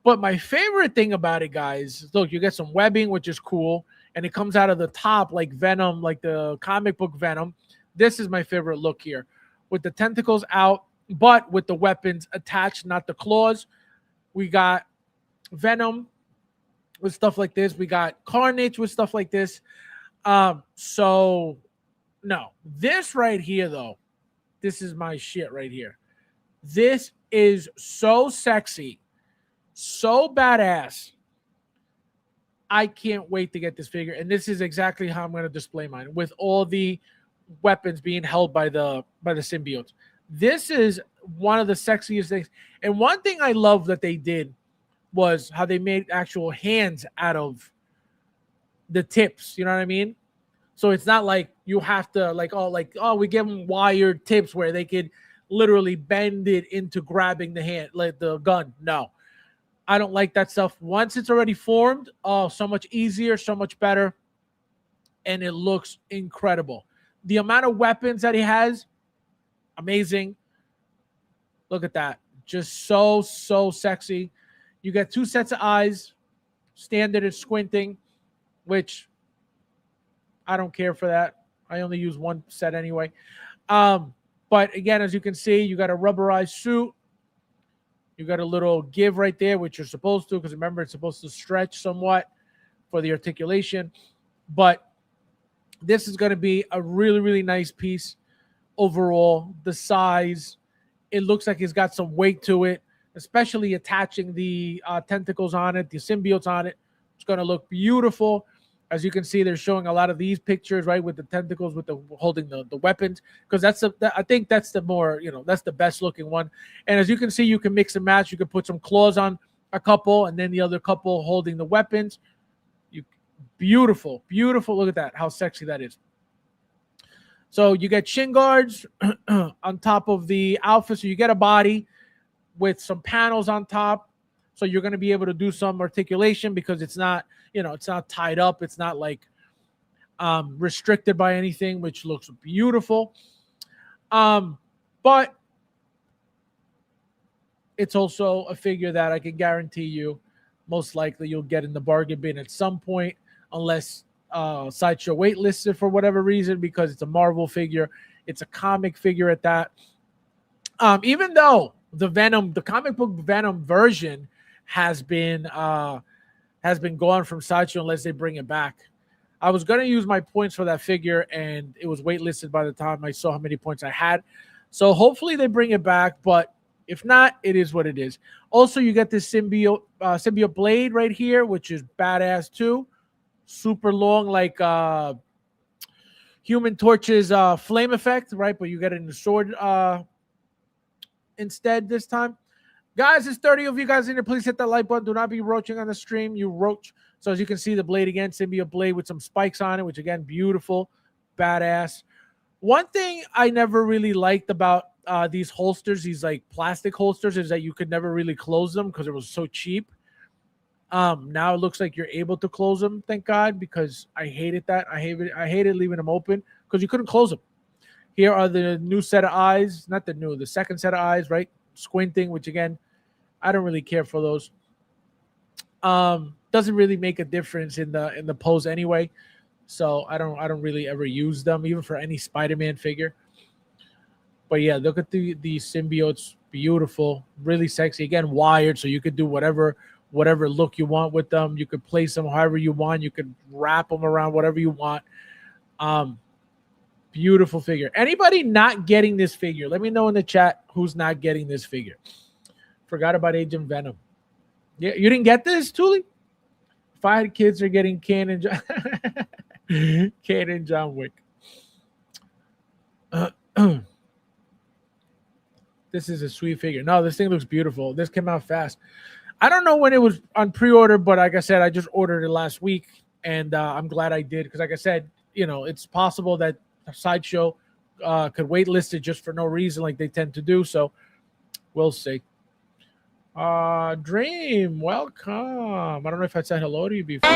But my favorite thing about it, guys, look, you get some webbing, which is cool, and it comes out of the top like Venom, like the comic book Venom. This is my favorite look here, with the tentacles out, but with the weapons attached, not the claws. We got Venom with stuff like this. We got Carnage with stuff like this. So no, this right here though, this is my shit right here. This is so sexy, so badass. I can't wait to get this figure, and this is exactly how I'm going to display mine, with all the weapons being held by the symbiotes. This is one of the sexiest things. And one thing I love that they did was how they made actual hands out of the tips. You know what I mean? So it's not like you have to we give them wired tips where they could literally bend it into grabbing the hand, like the gun. No, I don't like that stuff. Once it's already formed, oh, so much easier, so much better. And it looks incredible. The amount of weapons that he has, amazing. Look at that. Just so sexy. You get 2 sets of eyes. Standard is squinting, which I don't care for that. I only use one set anyway. But again, as you can see, you got a rubberized suit. You got a little give right there, which you're supposed to, because remember, it's supposed to stretch somewhat for the articulation. But this is going to be a really, really nice piece overall. The size, it looks like it's got some weight to it, especially attaching the tentacles on it, the symbiotes on it. It's going to look beautiful. As you can see, they're showing a lot of these pictures, right, with the tentacles, with the holding the weapons, because I think that's the more, that's the best looking one. And as you can see, you can mix and match. You can put some claws on a couple, and then the other couple holding the weapons. Beautiful, beautiful. Look at that, how sexy that is. So you get shin guards on top of the outfit, so you get a body with some panels on top. So you're going to be able to do some articulation because it's not, it's not tied up. It's not like restricted by anything, which looks beautiful. But it's also a figure that I can guarantee you most likely you'll get in the bargain bin at some point, unless Sideshow waitlisted for whatever reason, because it's a Marvel figure. It's a comic figure at that. Even though the comic book Venom version has been gone from Sideshow unless they bring it back. I was going to use my points for that figure, and it was waitlisted by the time I saw how many points I had. So hopefully they bring it back, but if not, it is what it is. Also, you get this symbiote blade right here, which is badass too. Super long, like Human Torch's flame effect, right? But you get it in the sword instead this time. Guys, there's 30 of you guys in here. Please hit that like button. Do not be roaching on the stream. You roach. So as you can see, the blade again, symbiote blade with some spikes on it, which again, beautiful, badass. One thing I never really liked about these holsters, these like plastic holsters, is that you could never really close them because it was so cheap. Now it looks like you're able to close them, thank God, because I hated that. I hated leaving them open because you couldn't close them. Here are the new set of eyes, the second set of eyes, right? Squinting, which again, I don't really care for those. Doesn't really make a difference in the pose anyway. So I don't really ever use them, even for any Spider-Man figure. But yeah, look at the symbiotes, beautiful, really sexy. Again, wired, so you could do whatever look you want with them. You could place them however you want. You could wrap them around whatever you want. Beautiful figure. Anybody not getting this figure, let me know in the chat who's not getting this figure. Forgot about Agent Venom. Yeah, you didn't get this, Thule? If I had kids, are getting Kane and John Wick. This is a sweet figure. No, this thing looks beautiful. This came out fast. I don't know when it was on pre-order, but like I said, I just ordered it last week, and I'm glad I did because, like I said, it's possible that Sideshow could waitlist it just for no reason, like they tend to do. So we'll see. Dream, welcome. I don't know if I said hello to you before.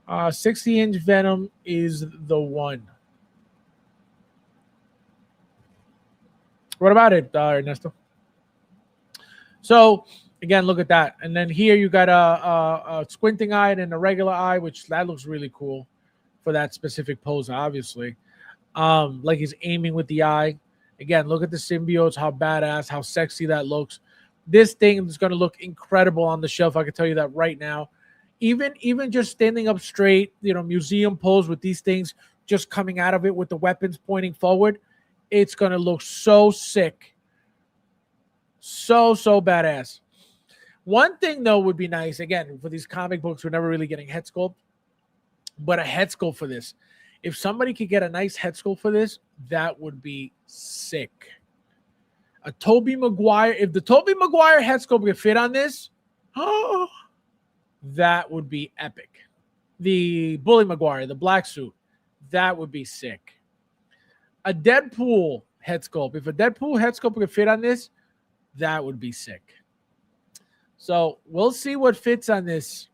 60-inch Venom is the one. What about it, Ernesto? So again, look at that. And then here you got a squinting eye and a regular eye, which that looks really cool for that specific pose, obviously. Like he's aiming with the eye. Again, look at the symbiotes, how badass, how sexy that looks. This thing is going to look incredible on the shelf. I can tell you that right now. Even just standing up straight, museum pose with these things just coming out of it with the weapons pointing forward, it's going to look so sick. So badass. One thing, though, would be nice, again, for these comic books, we're never really getting head sculpt, but a head sculpt for this. If somebody could get a nice head sculpt for this, that would be sick. A Tobey Maguire, if the Tobey Maguire head sculpt could fit on this, oh, that would be epic. The Bully Maguire, the black suit, that would be sick. A Deadpool head sculpt, if a Deadpool head sculpt could fit on this, that would be sick. So we'll see what fits on this.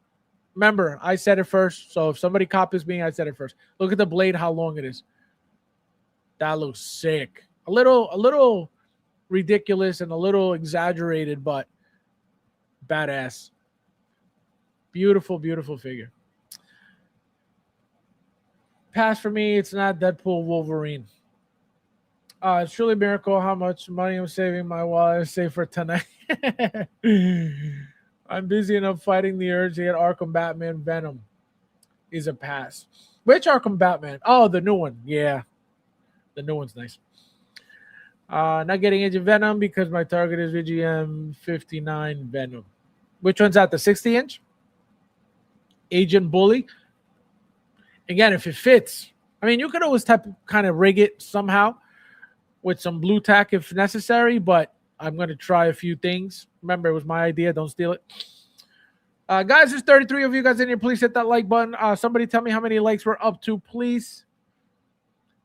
Remember, I said it first. So if somebody copies me, I said it first. Look at the blade, how long it is. That looks sick. A little ridiculous and a little exaggerated, but badass. Beautiful, beautiful figure. Pass for me. It's not Deadpool Wolverine. It's truly a miracle how much money I'm saving my wallet. I save for tonight. I'm busy enough fighting the urge to get Arkham Batman Venom. Is a pass. Which Arkham Batman? Oh, the new one. Yeah. The new one's nice. Not getting Agent Venom because my target is VGM 59 Venom. Which one's that? The 60 inch? Agent Bully? Again, if it fits. I mean, you could always kind of rig it somehow with some blue tack if necessary, but I'm going to try a few things. Remember, it was my idea. Don't steal it. Guys, there's 33 of you guys in here. Please hit that like button. Somebody tell me how many likes we're up to, please.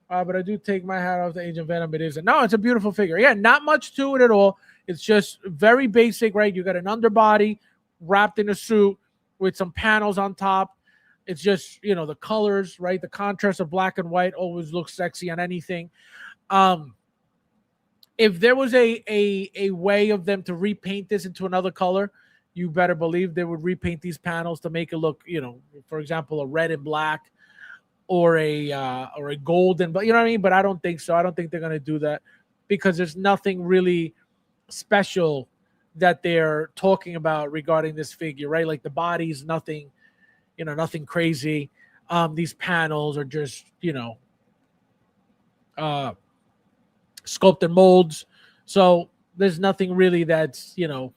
But I do take my hat off to Agent Venom. It isn't. No, it's a beautiful figure. Yeah, not much to it at all. It's just very basic, right? You got an underbody wrapped in a suit with some panels on top. It's just, you know, the colors, right? The contrast of black and white always looks sexy on anything. If there was a way of them to repaint this into another color, you better believe they would repaint these panels to make it look, you know, for example, a red and black or a golden, but you know what I mean? But I don't think so. I don't think they're going to do that because there's nothing really special that they're talking about regarding this figure, right? Like the body's nothing, you know, nothing crazy. These panels are just, you know, sculpted molds. So there's nothing really that's, you know,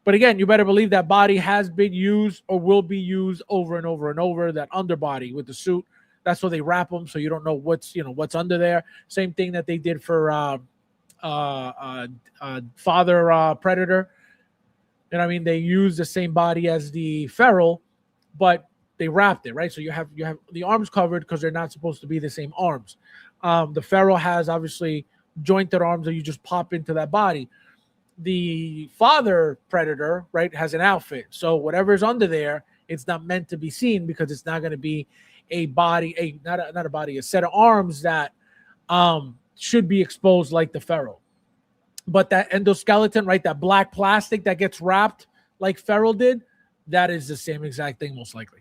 but again, you better believe that body has been used or will be used over and over and over. That underbody with the suit, that's why they wrap them so you don't know what's, you know, what's under there. Same thing that they did for Father Predator. And I mean, they used the same body as the Feral, but they wrapped it, right? So you have the arms covered because they're not supposed to be the same arms. The Feral has obviously jointed arms that you just pop into that body. The Father Predator, right, has an outfit. So whatever's under there, it's not meant to be seen because it's not going to be a body, not a body, a set of arms that should be exposed like the Feral. But that endoskeleton, right, that black plastic that gets wrapped like Feral did, that is the same exact thing most likely.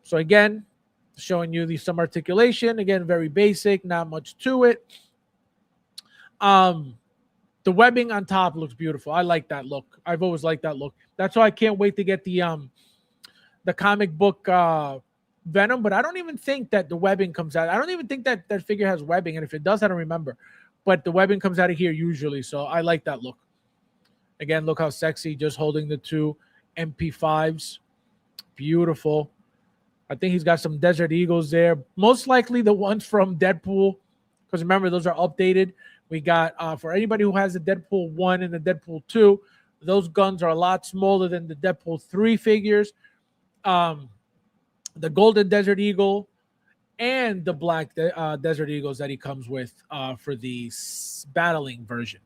So again, showing you some articulation. Again, very basic, not much to it. The webbing on top looks beautiful. I like that look. I've always liked that look. That's why I can't wait to get the comic book Venom, but I don't even think that the webbing comes out. I don't even think that that figure has webbing, and if it does, I don't remember. But the webbing comes out of here usually, so I like that look. Again, look how sexy, just holding the two MP5s. Beautiful. I think he's got some Desert Eagles there. Most likely the ones from Deadpool, because remember, those are updated. We got, for anybody who has the Deadpool 1 and the Deadpool 2, those guns are a lot smaller than the Deadpool 3 figures. The Golden Desert Eagle and the Black Desert Eagles that he comes with for the battling version.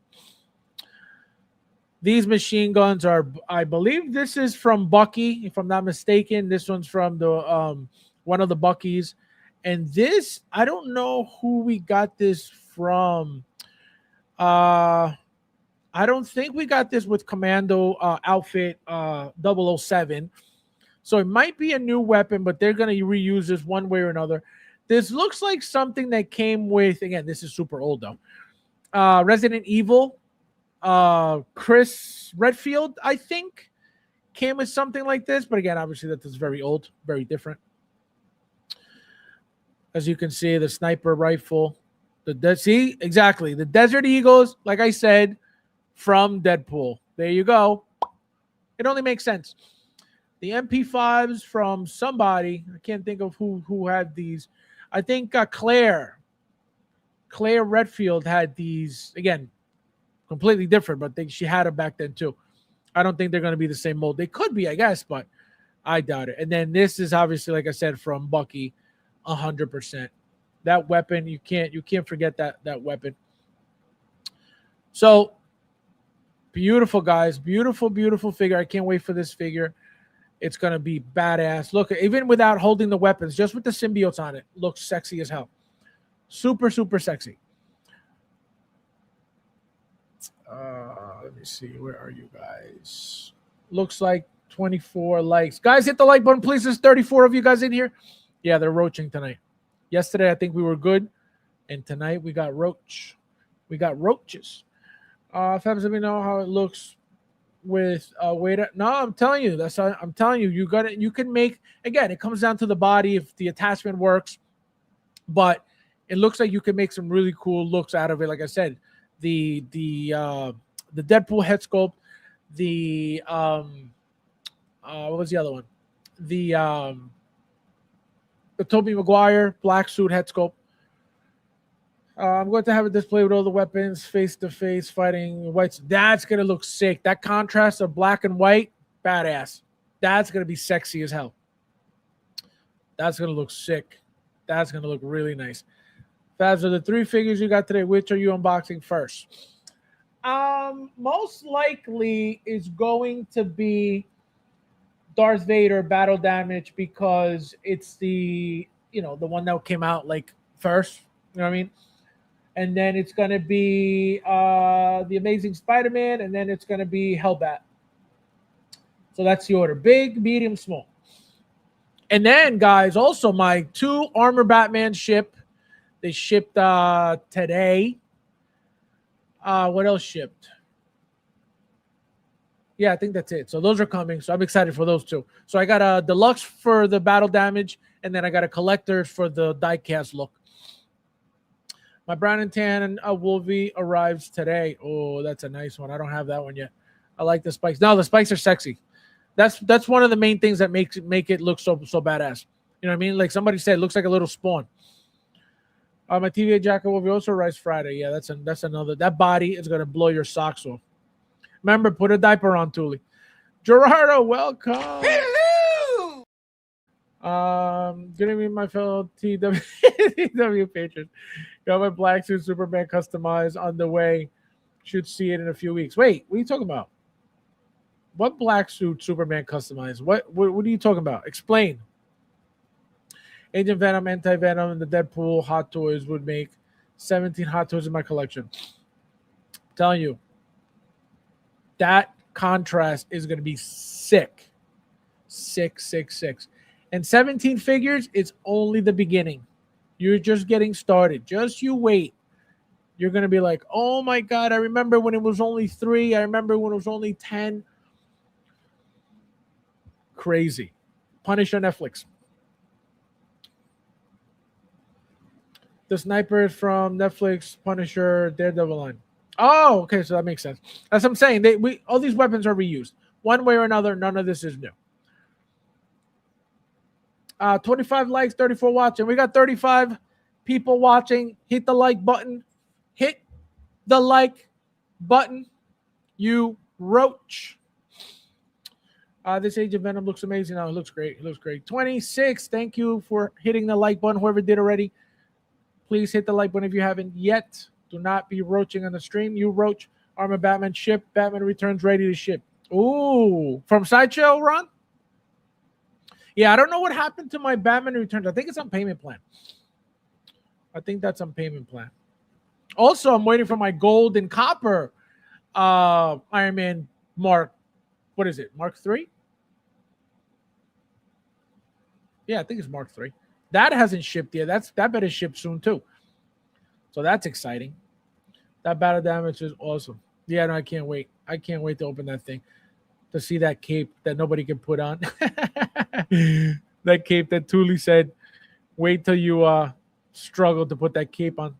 These machine guns are, I believe this is from Bucky, if I'm not mistaken. This one's from the one of the Buckies. And this, I don't know who we got this from. I don't think we got this with Commando outfit 007. So it might be a new weapon, but they're going to reuse this one way or another. This looks like something that came with, again, this is super old though. Resident Evil, Chris Redfield, I think, came with something like this. But again, obviously that is very old, very different. As you can see, the sniper rifle. See, exactly. The Desert Eagles, like I said, from Deadpool. There you go. It only makes sense. The MP5s from somebody. I can't think of who had these. I think Claire Redfield had these. Again, completely different, but she had them back then too. I don't think they're going to be the same mold. They could be, I guess, but I doubt it. And then this is obviously, like I said, from Bucky, 100%. That weapon, you can't forget that weapon. So beautiful, guys. Beautiful, beautiful figure. I can't wait for this figure. It's going to be badass. Look, even without holding the weapons, just with the symbiotes on it, looks sexy as hell. Super, super sexy. Let me see. Where are you guys? Looks like 24 likes. Guys, hit the like button, please. There's 34 of you guys in here. Yeah, they're roaching tonight. Yesterday, I think we were good. And tonight, we got roach. We got roaches. Fabs, let me know how it looks with waiter. No, I'm telling you. I'm telling you. You got it. You can make, again, it comes down to the body if the attachment works. But it looks like you can make some really cool looks out of it. Like I said, the Deadpool head sculpt, the what was the other one? The Tobey Maguire black suit head sculpt. I'm going to have a display with all the weapons face to face fighting whites. That's gonna look sick. That contrast of black and white, badass. That's gonna be sexy as hell. That's gonna look sick. That's gonna look really nice. Fabs, are the 3 figures you got today, which are you unboxing first? Most likely is going to be Darth Vader Battle Damage because it's the one that came out like first. You know what I mean? And then it's gonna be the Amazing Spider-Man, and then it's gonna be Hellbat. So that's the order: big, medium, small. And then, guys, also my 2 Armor Batman ship. They shipped today. What else shipped? Yeah, I think that's it. So those are coming. So I'm excited for those 2. So I got a deluxe for the Battle Damage, and then I got a collector for the diecast look. My brown and tan Wolvie arrives today. Oh, that's a nice one. I don't have that one yet. I like the spikes. No, the spikes are sexy. That's one of the main things that make it look so badass. You know what I mean? Like somebody said, it looks like a little spawn. My TVA jacket will also arrives Friday. Yeah, that's another. That body is gonna blow your socks off. Remember, put a diaper on, Thule. Gerardo, welcome. Hello. Good evening, my fellow TW patrons. Got my black suit Superman customized on the way. Should see it in a few weeks. Wait, what are you talking about? What black suit Superman customized? What are you talking about? Explain. Agent Venom, Anti-Venom, and the Deadpool Hot Toys would make 17 Hot Toys in my collection. I'm telling you, that contrast is going to be sick. Sick. And 17 figures is only the beginning. You're just getting started. Just you wait. You're going to be like, oh my God, I remember when it was only 3. I remember when it was only 10. Crazy. Punisher Netflix. The sniper is from Netflix, Punisher, Daredevil line. Oh, okay, so that makes sense. That's what I'm saying. All these weapons are reused. One way or another, none of this is new. 25 likes, 34 watching. We got 35 people watching. Hit the like button. Hit the like button. You roach. This Agent Venom looks amazing. Now it looks great. It looks great. 26. Thank you for hitting the like button. Whoever did already, please hit the like button if you haven't yet. Do not be roaching on the stream. You roach. Armor Batman ship. Batman Returns ready to ship. Ooh, from Sideshow, Ron? Yeah, I don't know what happened to my Batman Returns. I think it's on payment plan. I think that's on payment plan. Also, I'm waiting for my gold and copper Iron Man Mark. What is it? Mark 3? Yeah, I think it's Mark 3. That hasn't shipped yet. That better ship soon too. So that's exciting. That battle damage is awesome. Yeah, no, I can't wait. I can't wait to open that thing. To see that cape that nobody can put on. That cape that Thule said, wait till you struggle to put that cape on.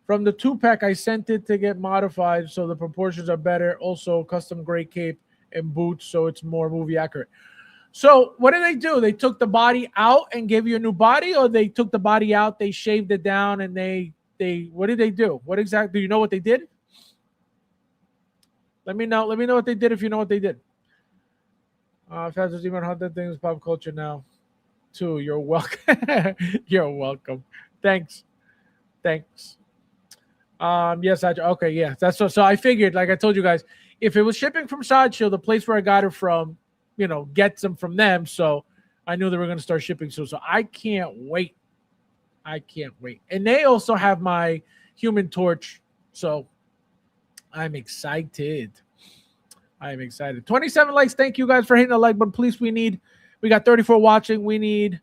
From the 2-pack, I sent it to get modified so the proportions are better. Also, custom gray cape and boots so it's more movie accurate. So what did they do? They took the body out and gave you a new body, or they took the body out, they shaved it down, and they what did they do? What exactly? Do you know what they did? Let me know. Let me know what they did if you know what they did. Fastest even hunted things pop culture now. Too. You're welcome. You're welcome. Thanks. Yes, okay, yeah. That's so I figured, like I told you guys, if it was shipping from Sideshow, the place where I got it from, gets them from them. So I knew they were going to start shipping soon. So I can't wait. And they also have my Human Torch. So I'm excited. 27 likes. Thank you guys for hitting the like button. Please, we got 34 watching. We need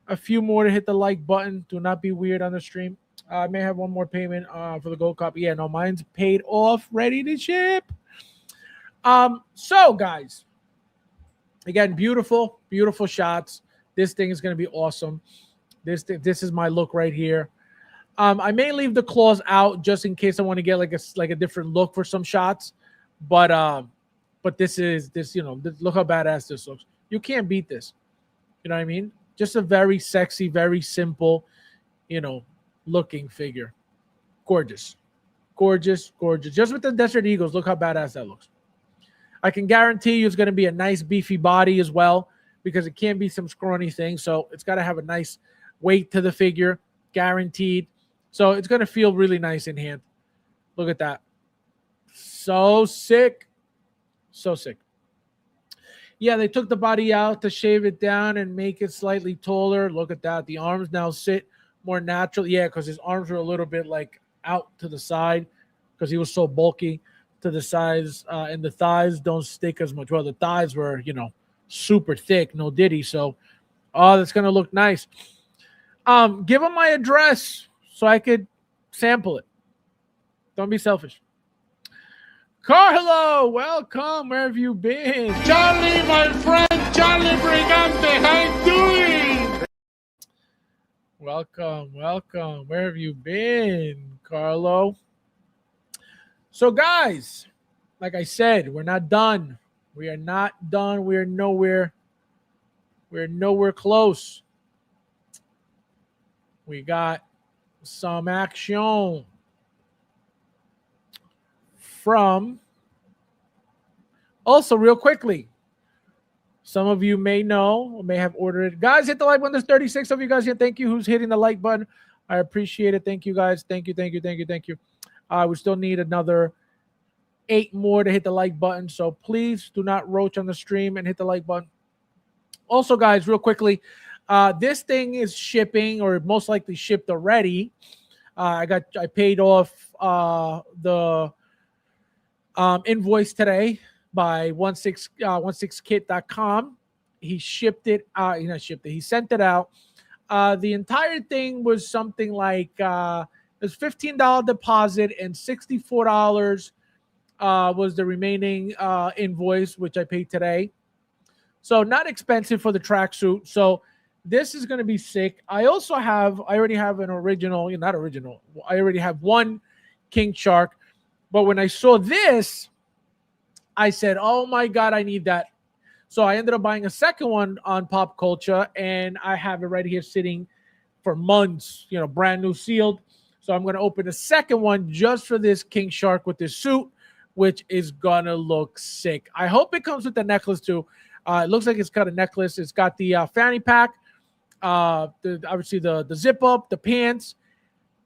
a few more to hit the like button. Do not be weird on the stream. I may have one more payment for the gold copy. Yeah, no, mine's paid off, ready to ship. So guys, again, beautiful, beautiful shots. This thing is going to be awesome. This is my look right here. I may leave the claws out just in case I want to get like a different look for some shots, but this look how badass this looks. You can't beat this. You know what I mean? Just a very sexy, very simple, looking figure. Gorgeous, gorgeous, gorgeous. Just with the Desert Eagles, look how badass that looks. I can guarantee you it's going to be a nice beefy body as well, because it can't be some scrawny thing. So it's got to have a nice weight to the figure, guaranteed. So it's going to feel really nice in hand. Look at that. So sick. So sick. Yeah, they took the body out to shave it down and make it slightly taller. Look at that. The arms now sit more natural. Yeah, because his arms were a little bit like out to the side because he was so bulky to the sides. And the thighs don't stick as much. Well, the thighs were, super thick. No diddy. So, that's going to look nice. Give him my address so I could sample it. Don't be selfish. Carlo, welcome. Where have you been? Charlie, my friend, Charlie Brigante, how you doing? Welcome, welcome. Where have you been, Carlo? So, guys, like I said, we're not done. We are not done. We're nowhere close. We got some action from. Also, real quickly, some of you may know or may have ordered it. Guys, hit the like button. There's 36 of you guys here. Thank you. Who's hitting the like button? I appreciate it. Thank you, guys. Thank you. We still need another 8 more to hit the like button. So please do not roach on the stream and hit the like button. Also, guys, real quickly, this thing is shipping or most likely shipped already. I paid off the invoice today by 16kit.com. He shipped it. He sent it out. The entire thing was something like it was $15 deposit and $64 was the remaining invoice, which I paid today. So not expensive for the tracksuit. So this is going to be sick. I already have an original, not original. I already have one King Shark. But when I saw this, I said, oh my God, I need that. So I ended up buying a second one on Pop Culture, and I have it right here sitting for months, brand new sealed. So I'm going to open a second one just for this King Shark with this suit, which is going to look sick. I hope it comes with the necklace too. It looks like it's got a necklace. It's got the fanny pack, obviously the zip up, the pants.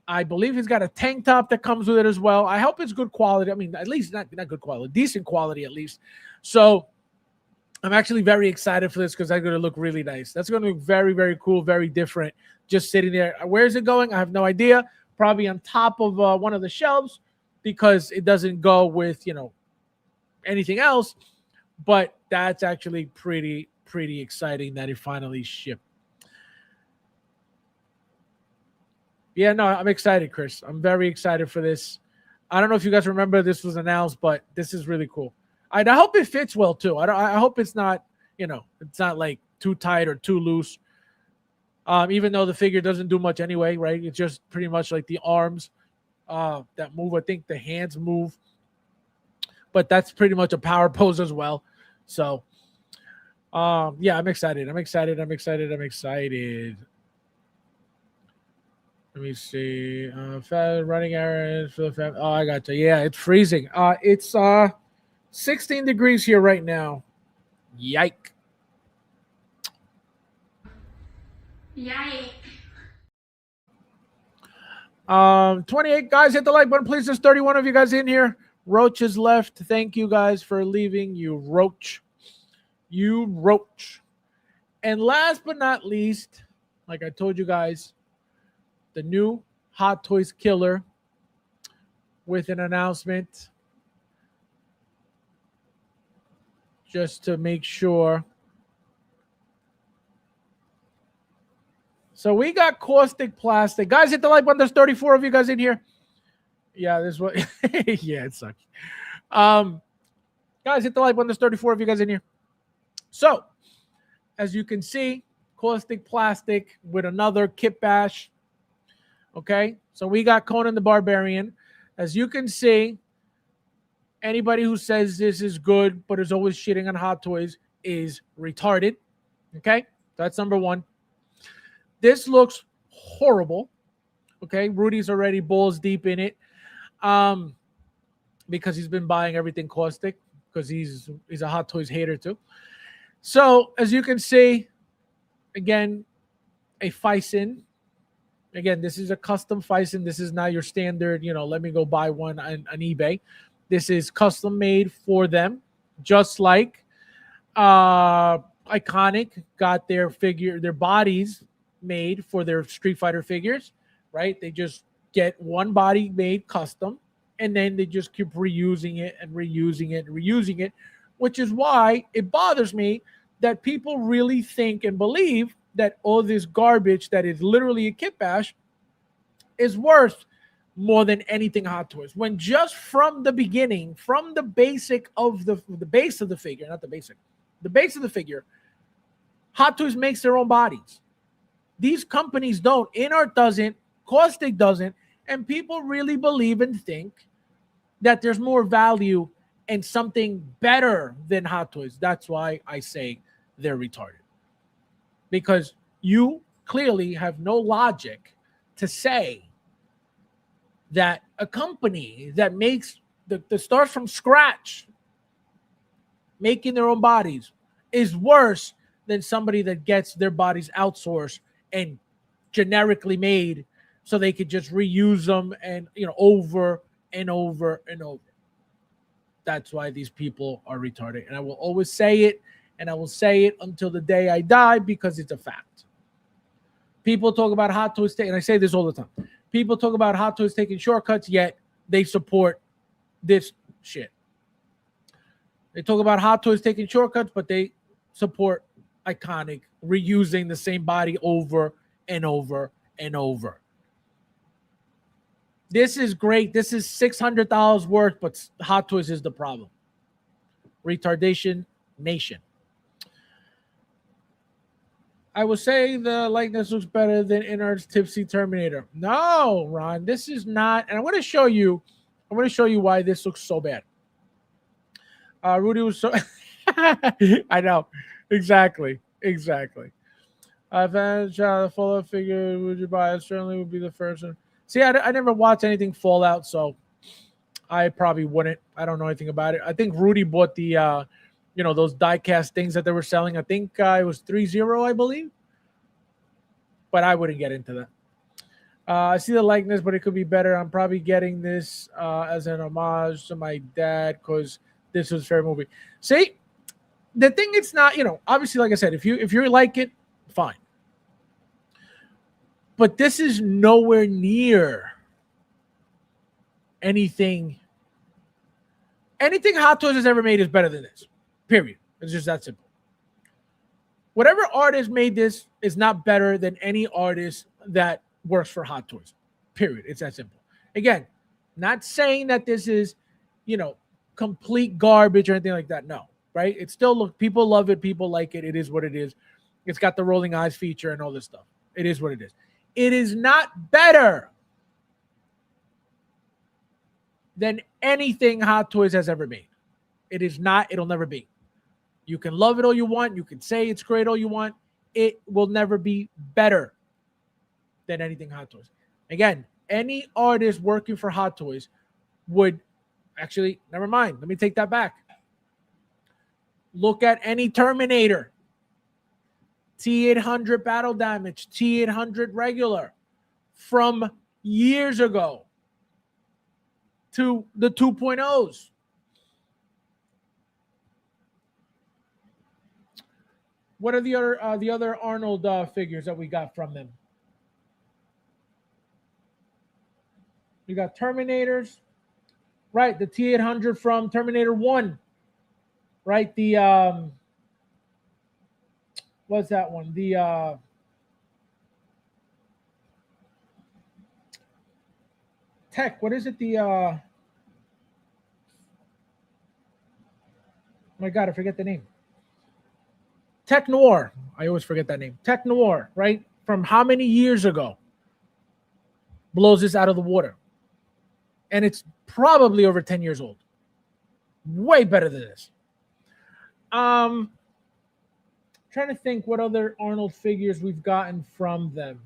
I believe he's got a tank top that comes with it as well. I hope it's good quality. I mean, at least not good quality, decent quality at least. So I'm actually very excited for this because that's going to look really nice. That's going to look very, very cool, very different. Just sitting there. Where is it going? I have no idea. Probably on top of one of the shelves because it doesn't go with, anything else. But that's actually pretty exciting that it finally shipped. Yeah, no, I'm excited, Chris. I'm very excited for this. I don't know if you guys remember this was announced, but this is really cool. I hope it fits well too. I hope it's not, it's not like too tight or too loose. Even though the figure doesn't do much anyway, right? It's just pretty much like the arms that move. I think the hands move, but that's pretty much a power pose as well. So, yeah, I'm excited. Let me see. Running errands for the family. Oh, I got you. Yeah, it's freezing. It's 16 degrees here right now. Yike. Yay. 28 guys, hit the like button, please. There's 31 of you guys in here. Roach is left. Thank you guys for leaving. You roach. And last but not least, like I told you guys, the new Hot Toys killer with an announcement just to make sure So we got caustic plastic. Guys, hit the like button. There's 34 of you guys in here. Yeah, this is what. Yeah, it sucks. Guys, hit the like button. There's 34 of you guys in here. So, as you can see, caustic plastic with another kit bash. Okay, so we got Conan the Barbarian. As you can see, anybody who says this is good but is always shitting on Hot Toys is retarded. Okay, that's number one. This looks horrible. Okay, Rudy's already balls deep in it, because he's been buying everything caustic because he's a Hot Toys hater too. So as you can see, again, a Fison. Again, this is a custom Fison. This is not your standard, let me go buy one on eBay. This is custom made for them, just like Iconic got their bodies made for their Street Fighter figures, right? They just get one body made custom, and then they just keep reusing it and reusing it and reusing it, which is why it bothers me that people really think and believe that all this garbage that is literally a kit bash is worth more than anything Hot Toys. When just from the beginning, from the basic of the base of the figure, not the basic, the base of the figure, Hot Toys makes their own bodies. These companies don't. Inart doesn't. Caustic doesn't. And people really believe and think that there's more value and something better than Hot Toys. That's why I say they're retarded. Because you clearly have no logic to say that a company that makes the starts from scratch, making their own bodies, is worse than somebody that gets their bodies outsourced and generically made so they could just reuse them and over and over and over. That's why these people are retarded. And I will always say it, and I will say it until the day I die, because it's a fact. People talk about Hot Toys, and I say this all the time. People talk about Hot Toys taking shortcuts, yet they support this shit. They talk about Hot Toys taking shortcuts, but they support Iconic reusing the same body over and over and over. This is great. This is $600 worth, but Hot Toys is the problem. Retardation nation. I will say the likeness looks better than Inart's Tipsy Terminator. No, Ron, this is not. And I'm going to show you why this looks so bad. Rudy was so. I know. Exactly. If I had a child, a Fallout figure, would you buy it? Certainly would be the first one. See, I never watched anything Fallout, so I probably wouldn't. I don't know anything about it. I think Rudy bought the, those die-cast things that they were selling. I think it was 3-0, I believe. But I wouldn't get into that. I see the likeness, but it could be better. I'm probably getting this as an homage to my dad because this was a fair movie. See, the thing, it's not, obviously, like I said, if you like it, fine. But this is nowhere near anything Hot Toys has ever made is better than this. Period. It's just that simple. Whatever artist made this is not better than any artist that works for Hot Toys. Period. It's that simple. Again, not saying that this is, complete garbage or anything like that. No. Right? It's still, people love it. People like it. It is what it is. It's got the rolling eyes feature and all this stuff. It is what it is. It is not better than anything Hot Toys has ever made. It is not. It'll never be. You can love it all you want. You can say it's great all you want. It will never be better than anything Hot Toys. Again, any artist working for Hot Toys would actually, never mind. Let me take that back. Look at any Terminator. T800 Battle Damage, T800 Regular, from years ago to the 2.0s. What are the other Arnold figures that we got from them? We got Terminators, right? The T800 from Terminator 1, right? The, what's that one? The Tech. What is it? My God, I forget the name. Tech Noir. I always forget that name. Tech Noir, right? From how many years ago? Blows this out of the water. And it's probably over 10 years old. Way better than this. Trying to think what other Arnold figures we've gotten from them.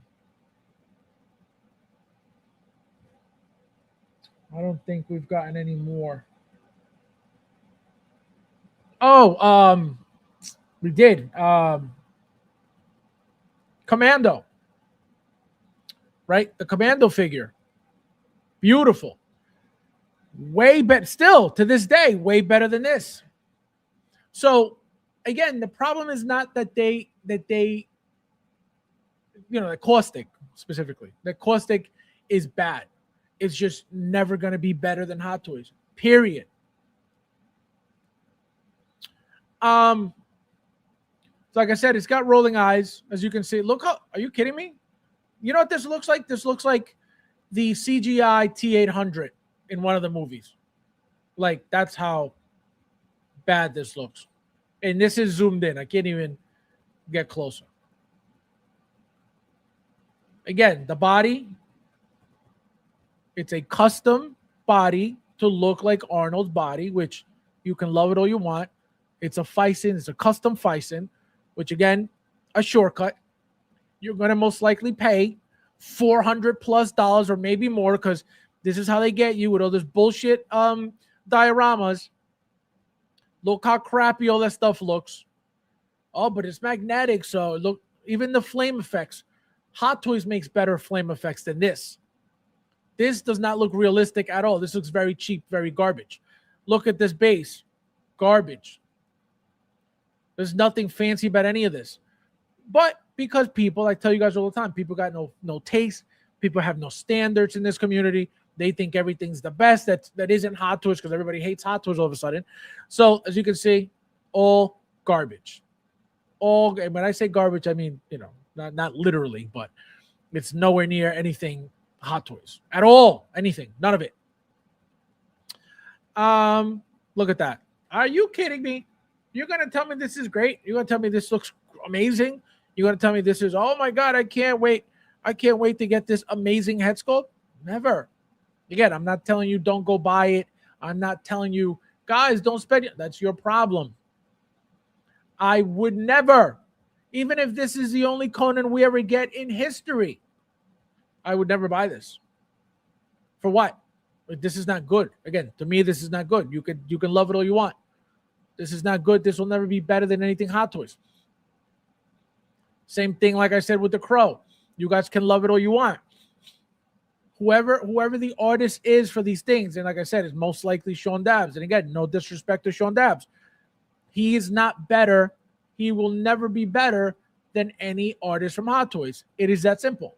I don't think we've gotten any more. Oh, we did. Commando. Right? The Commando figure. Beautiful. Way better. Still, to this day, way better than this. So, again, the problem is not that they the caustic specifically. The caustic is bad. It's just never going to be better than Hot Toys. Period. So like I said, it's got rolling eyes, as you can see. Look how, are you kidding me? You know what this looks like? This looks like the CGI T800 in one of the movies. Like, that's how bad this looks. And this is zoomed in. I can't even get closer. Again, the body, it's a custom body to look like Arnold's body, which you can love it all you want. It's a Fison. It's a custom Fison, which, again, a shortcut. You're going to most likely pay $400+ or maybe more, because this is how they get you with all this bullshit dioramas. Look how crappy all that stuff looks. Oh, but it's magnetic, so look, even the flame effects. Hot Toys makes better flame effects than this. This does not look realistic at all. This looks very cheap, very garbage. Look at this base. Garbage. There's nothing fancy about any of this. But because people, I tell you guys all the time, people got no taste. People have no standards in this community. They think everything's the best. That isn't Hot Toys, because everybody hates Hot Toys all of a sudden. So as you can see, all garbage. All, and when I say garbage, I mean, not literally, but it's nowhere near anything Hot Toys at all. Anything, none of it. Look at that. Are you kidding me? You're gonna tell me this is great? You're gonna tell me this looks amazing? You're gonna tell me this is, oh my God, I can't wait. I can't wait to get this amazing head sculpt? Never. Again, I'm not telling you don't go buy it. I'm not telling you, guys, don't spend it. That's your problem. I would never, even if this is the only Conan we ever get in history, I would never buy this. For what? This is not good. Again, to me, this is not good. You can love it all you want. This is not good. This will never be better than anything Hot Toys. Same thing, like I said, with the Crow. You guys can love it all you want. Whoever the artist is for these things, and like I said, it's most likely Sean Dabbs. And again, no disrespect to Sean Dabbs. He is not better. He will never be better than any artist from Hot Toys. It is that simple.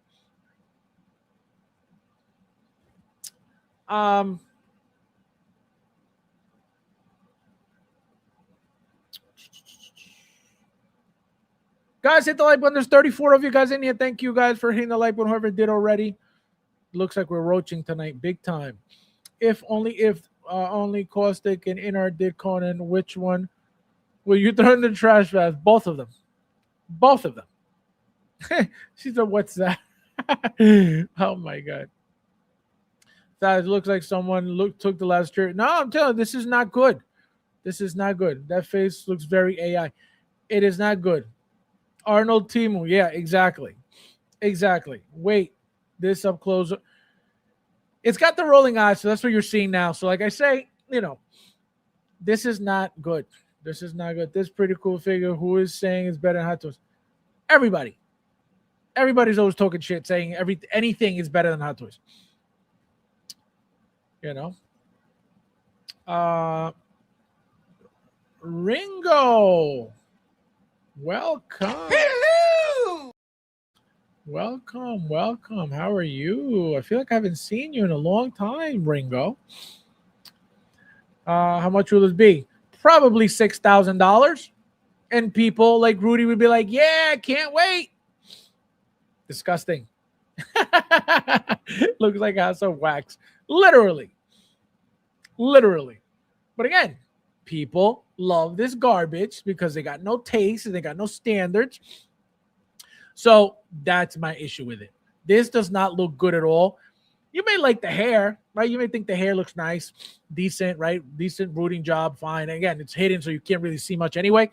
Guys, hit the like button. There's 34 of you guys in here. Thank you guys for hitting the like button, whoever did already. Looks like we're roaching tonight, big time. If only Caustic and Inart did Conan, which one will you throw in the trash bag? Both of them. Both of them. She said, what's that? Oh my God. That looks like someone took the last shirt. No, I'm telling you, this is not good. This is not good. That face looks very AI. It is not good. Arnold Timu. Yeah, exactly. Exactly. Wait, this up close. It's got the rolling eyes, so that's what you're seeing now. So like I say, this is not good. This is not good. This pretty cool figure. Who is saying it's better than Hot Toys? Everybody. Everybody's always talking shit, saying anything is better than Hot Toys. Ringo. Welcome. Hello. Welcome. How are you? I feel like I haven't seen you in a long time, Ringo. How much will this be? Probably $6,000. And people like Rudy would be like, yeah, I can't wait. Disgusting. Looks like House of Wax. Literally. Literally. But again, people love this garbage because they got no taste and they got no standards. So that's my issue with it. This does not look good at all. You may like the hair, right? You may think the hair looks nice, decent, right? Decent rooting job, fine. Again, it's hidden, so you can't really see much anyway.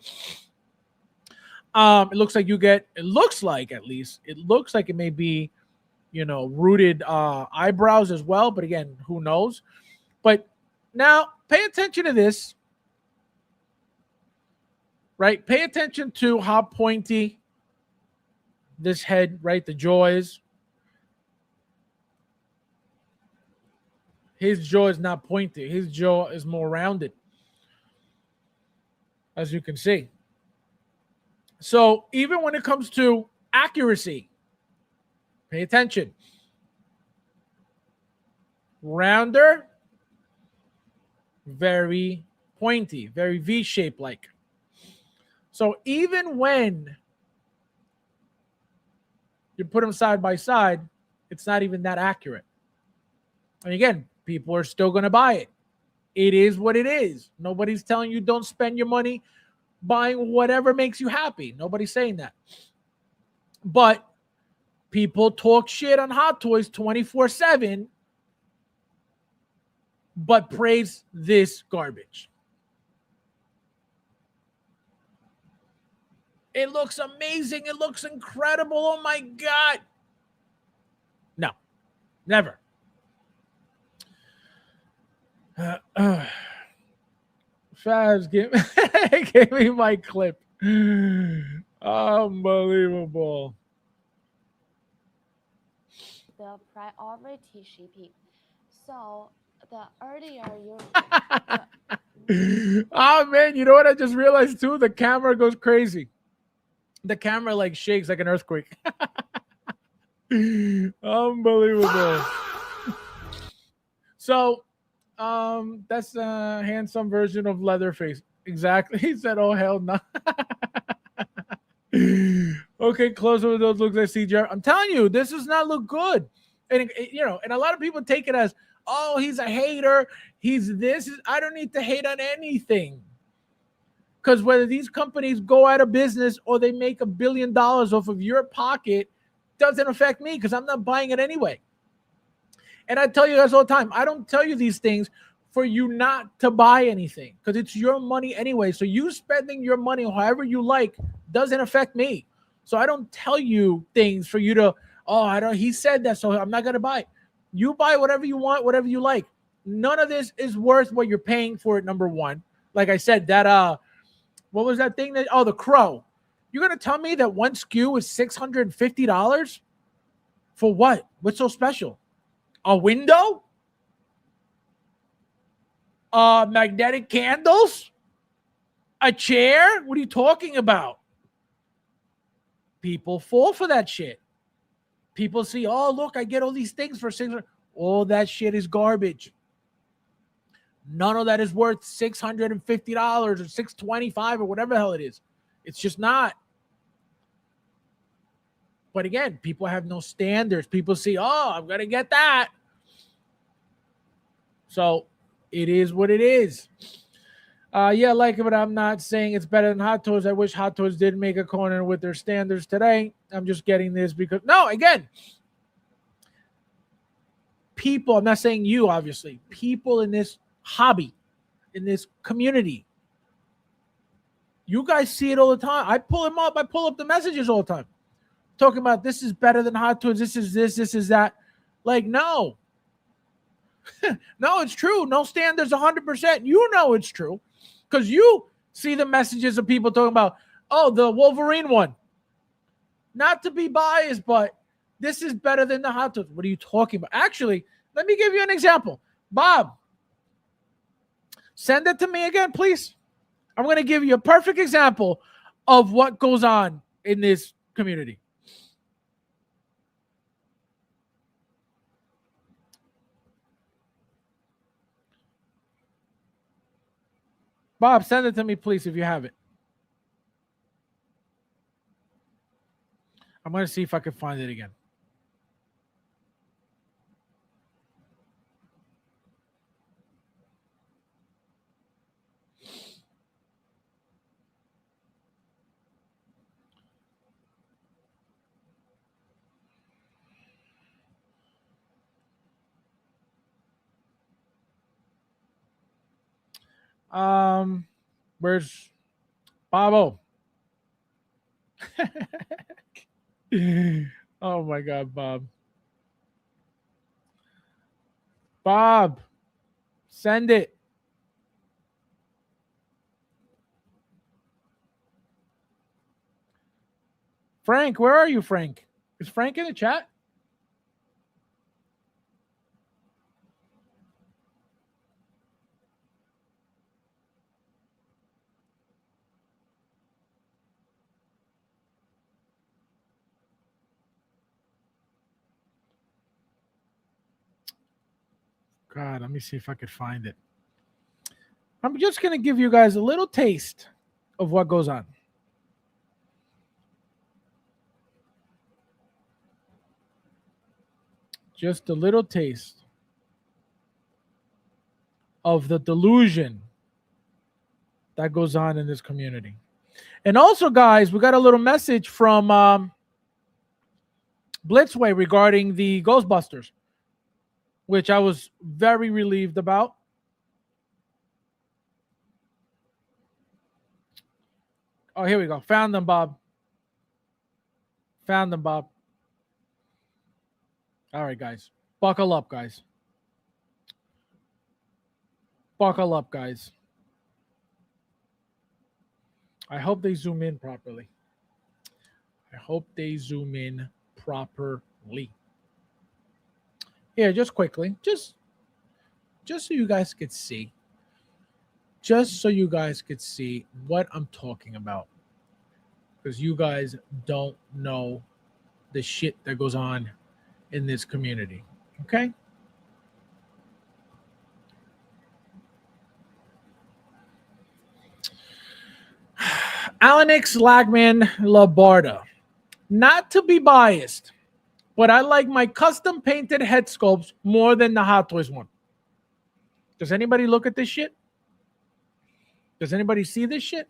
It looks like it looks like it may be, rooted eyebrows as well. But again, who knows? But now pay attention to this, right? Pay attention to how pointy this head, right? The jaw is. His jaw is not pointy. His jaw is more rounded, as you can see. So even when it comes to accuracy, pay attention. Rounder, very pointy, very V-shaped like. So even when you put them side by side, it's not even that accurate. And again, people are still going to buy it. It is what it is. Nobody's telling you don't spend your money buying whatever makes you happy. Nobody's saying that. But people talk shit on Hot Toys 24/7, but praise this garbage. It looks amazing. It looks incredible. Oh my God. No, never. Fabs, give me my clip. Unbelievable. The priority shipping. So the earlier you Oh man, you know what I just realized too? The camera goes crazy. The camera like shakes like an earthquake. Unbelievable. So that's a handsome version of Leatherface. Exactly. He said, oh hell no. Okay, close over those looks like CJ. I'm telling you, this does not look good. And and a lot of people take it as, oh, he's a hater. He's this. I don't need to hate on anything. Because whether these companies go out of business or they make $1 billion off of your pocket doesn't affect me because I'm not buying it anyway. And I tell you guys all the time, I don't tell you these things for you not to buy anything because it's your money anyway. So you spending your money however you like doesn't affect me. So I don't tell you things for you to, he said that, so I'm not going to buy it. You buy whatever you want, whatever you like. None of this is worth what you're paying for it, number one. Like I said, that, what was that thing? The Crow. You're going to tell me that one SKU is $650? For what? What's so special? A window? Magnetic candles? A chair? What are you talking about? People fall for that shit. People see, oh, look, I get all these things for $600. All that shit is garbage. None of that is worth $650 or $625 or whatever the hell it is. It's just not. But again, people have no standards. People see, oh, I'm going to get that. So it is what it is. Yeah, I like it, but I'm not saying it's better than Hot Toys. I wish Hot Toys did make a corner with their standards today. I'm just getting this because, no, again, people, I'm not saying you, obviously, people in this hobby, in this community, you guys see it all the time. I pull them up. I pull up the messages all the time. Talking about this is better than Hot Toys. This is that. Like, no. No, it's true. No standards 100%. You know it's true. Because you see the messages of people talking about, oh, the Wolverine one. Not to be biased, but this is better than the Hot Toys. What are you talking about? Actually, let me give you an example. Bob, send it to me again, please. I'm going to give you a perfect example of what goes on in this community. Bob, send it to me, please, if you have it. I'm going to see if I can find it again. Where's Bobo? Oh my God, Bob. Bob, send it. Frank, where are you, Frank? Is Frank in the chat? God, let me see if I could find it. I'm just going to give you guys a little taste of what goes on. Just a little taste of the delusion that goes on in this community. And also, guys, we got a little message from Blitzway regarding the Ghostbusters, which I was very relieved about. Oh, here we go. Found them, Bob. Found them, Bob. All right, guys. Buckle up, guys. Buckle up, guys. I hope they zoom in properly. I hope they zoom in properly. Yeah, just quickly. Just so you guys could see. Just so you guys could see what I'm talking about. Because you guys don't know the shit that goes on in this community. Okay? Alanix Lagman Labarda. Not to be biased, but I like my custom painted head sculpts more than the Hot Toys one. Does anybody look at this shit? Does anybody see this shit?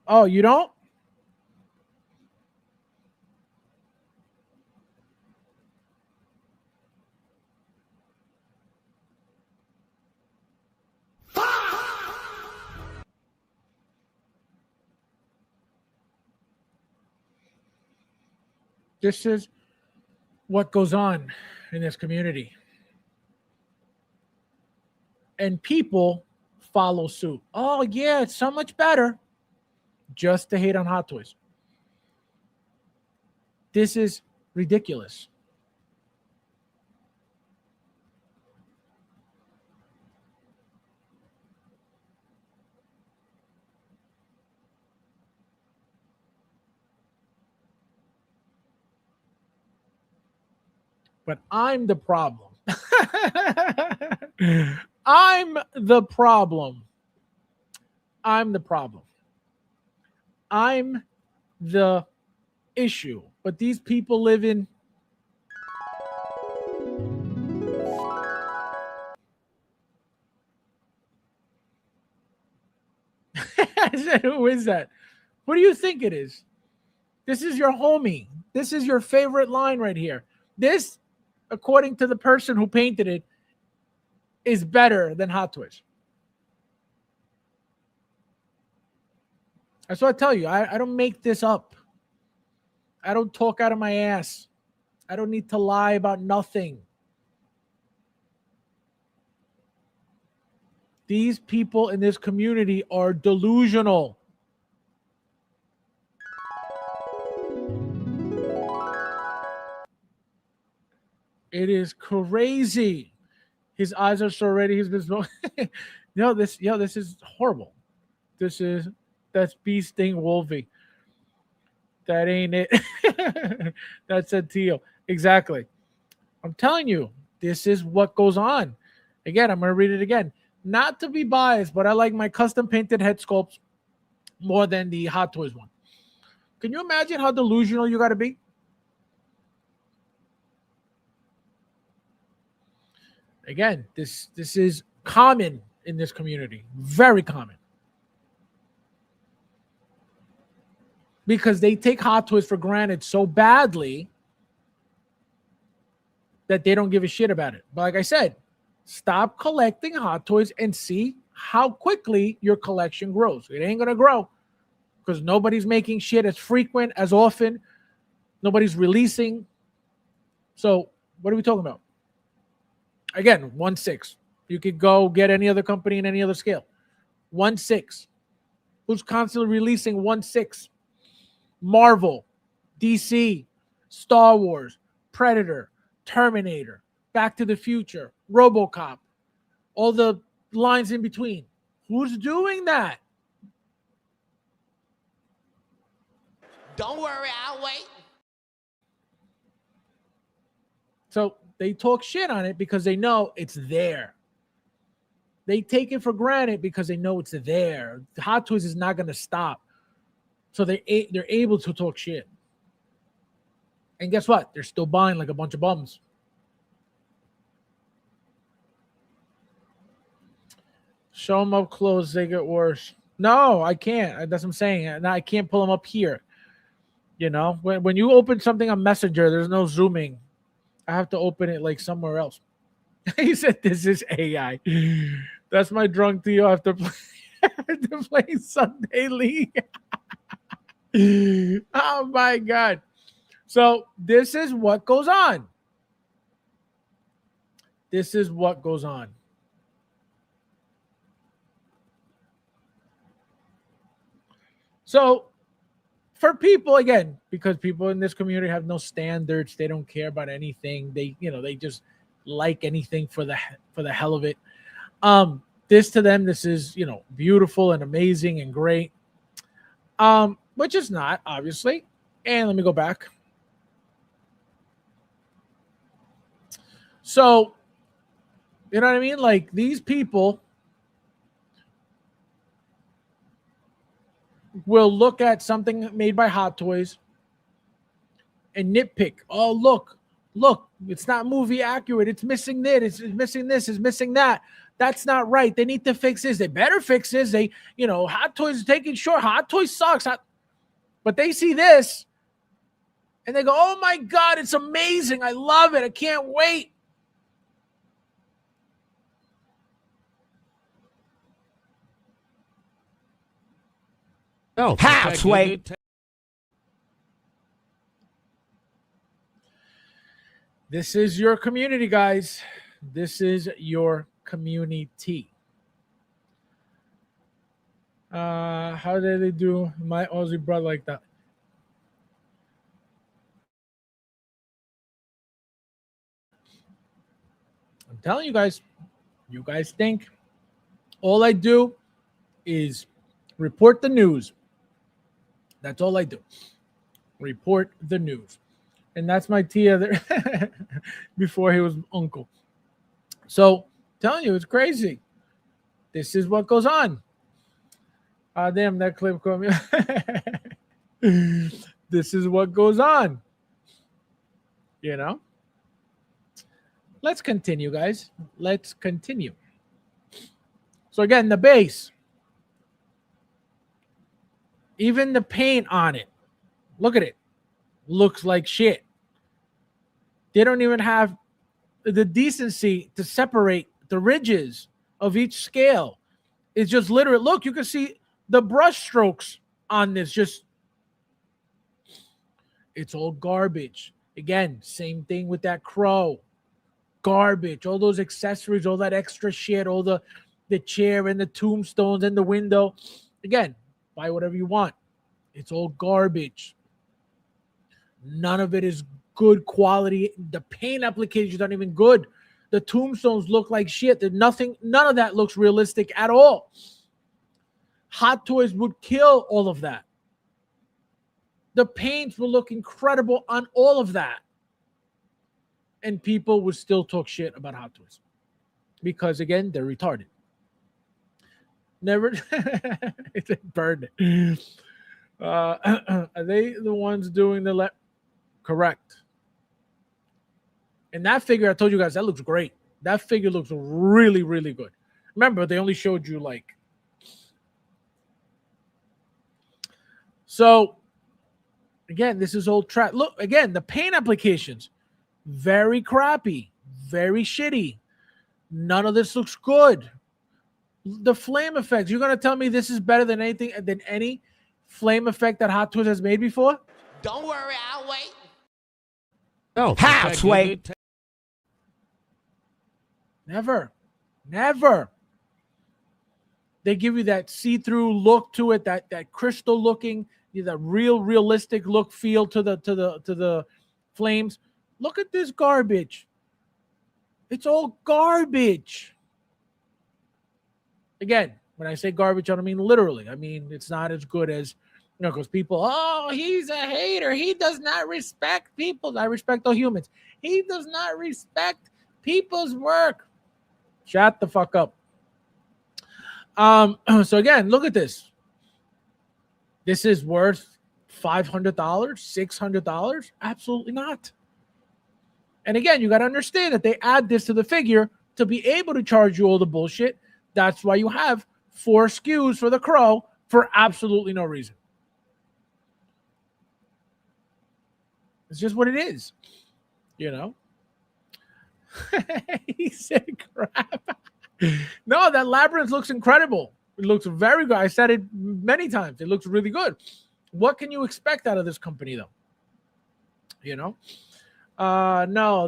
Oh, you don't? This is what goes on in this community. And people follow suit. Oh, yeah, it's so much better. Just to hate on Hot Toys. This is ridiculous. But I'm the problem. I'm the problem. I'm the problem. I'm the issue. But these people live in I said, who is that? What do you think it is? This is your homie. This is your favorite line right here. This, according to the person who painted it, is better than Hot Toys. That's what I tell you. I don't make this up. I don't talk out of my ass. I don't need to lie about nothing. These people in this community are delusional. It is crazy. His eyes are so ready. He's been this is horrible. That's bee sting Wolvie. That ain't it. That's a teal. Exactly. I'm telling you, this is what goes on. Again, I'm going to read it again. Not to be biased, but I like my custom painted head sculpts more than the Hot Toys one. Can you imagine how delusional you got to be? Again, this is common in this community. Very common. Because they take Hot Toys for granted so badly that they don't give a shit about it. But like I said, Stop collecting Hot Toys and see how quickly your collection grows. It ain't going to grow because nobody's making shit as frequent, as often. Nobody's releasing. So what are we talking about? Again, 1/6. You could go get any other company in any other scale. 1/6. Who's constantly releasing 1/6? Marvel, DC, Star Wars, Predator, Terminator, Back to the Future, RoboCop, all the lines in between. Who's doing that? Don't worry, I'll wait. So they talk shit on it because they know it's there. They take it for granted because they know it's there. Hot Toys is not going to stop. So they're able to talk shit. And guess what? They're still buying like a bunch of bums. Show them up close, they get worse. No, I can't. That's what I'm saying. And I can't pull them up here. You know, when you open something on Messenger, there's no zooming. I have to open it like somewhere else. He said, "This is AI." That's my drunk deal after playing Sunday League. Oh my God. So this is what goes on. This is what goes on. So for people, again, because people in this community have no standards, they don't care about anything. They just like anything for the hell of it. This to them, this is, beautiful and amazing and great. Which is not, obviously. And let me go back. So, you know what I mean? Like, these people will look at something made by Hot Toys and nitpick. Oh, look, it's not movie accurate. It's missing this. It's missing this. It's missing that. That's not right. They need to fix this. They better fix this. Hot Toys is taking short. Hot Toys sucks. But they see this and they go, "Oh my God, it's amazing. I love it. I can't wait." Oh, perhaps wait. This is your community, guys. This is your community. How did they do my Aussie brother like that? I'm telling you guys think all I do is report the news. That's all I do. Report the news. And that's my Tia there before he was uncle. So, telling you, it's crazy. This is what goes on. Damn, that clip caught me. This is what goes on. Let's continue, guys. Let's continue. So again, the base. Even the paint on it. Look at it. Looks like shit. They don't even have the decency to separate the ridges of each scale. It's just literally, look, you can see the brush strokes on this. It's all garbage. Again, same thing with that crow. Garbage. All those accessories, all that extra shit, all the chair and the tombstones and the window. Again, buy whatever you want. It's all garbage. None of it is good quality. The paint applications aren't even good. The tombstones look like shit. None of that looks realistic at all. Hot Toys would kill all of that. The paints will look incredible on all of that. And people would still talk shit about Hot Toys. Because, again, they're retarded. Never. It's a bird. Are they the ones doing the correct? And that figure, I told you guys, that looks great. That figure looks really, really good. Remember, they only showed you So, again, this is old trash. Look, again, the paint applications, very crappy, very shitty. None of this looks good. The flame effects. You're gonna tell me this is better than any flame effect that Hot Toys has made before? Don't worry, I'll wait. No. House wait. Never. They give you that see-through look to it, that crystal looking, that realistic look feel to the flames. Look at this garbage. It's all garbage. Again, when I say garbage, I don't mean literally. I mean it's not as good as, because people, oh, he's a hater. He does not respect people. I respect all humans. He does not respect people's work. Shut the fuck up. So again, look at this. This is worth $500, $600? Absolutely not. And again, you got to understand that they add this to the figure to be able to charge you all the bullshit. That's why you have 4 SKUs for the Crow for absolutely no reason. It's just what it is, He said crap. No, that Labyrinth looks incredible. It looks very good. I said it many times. It looks really good. What can you expect out of this company, though? No,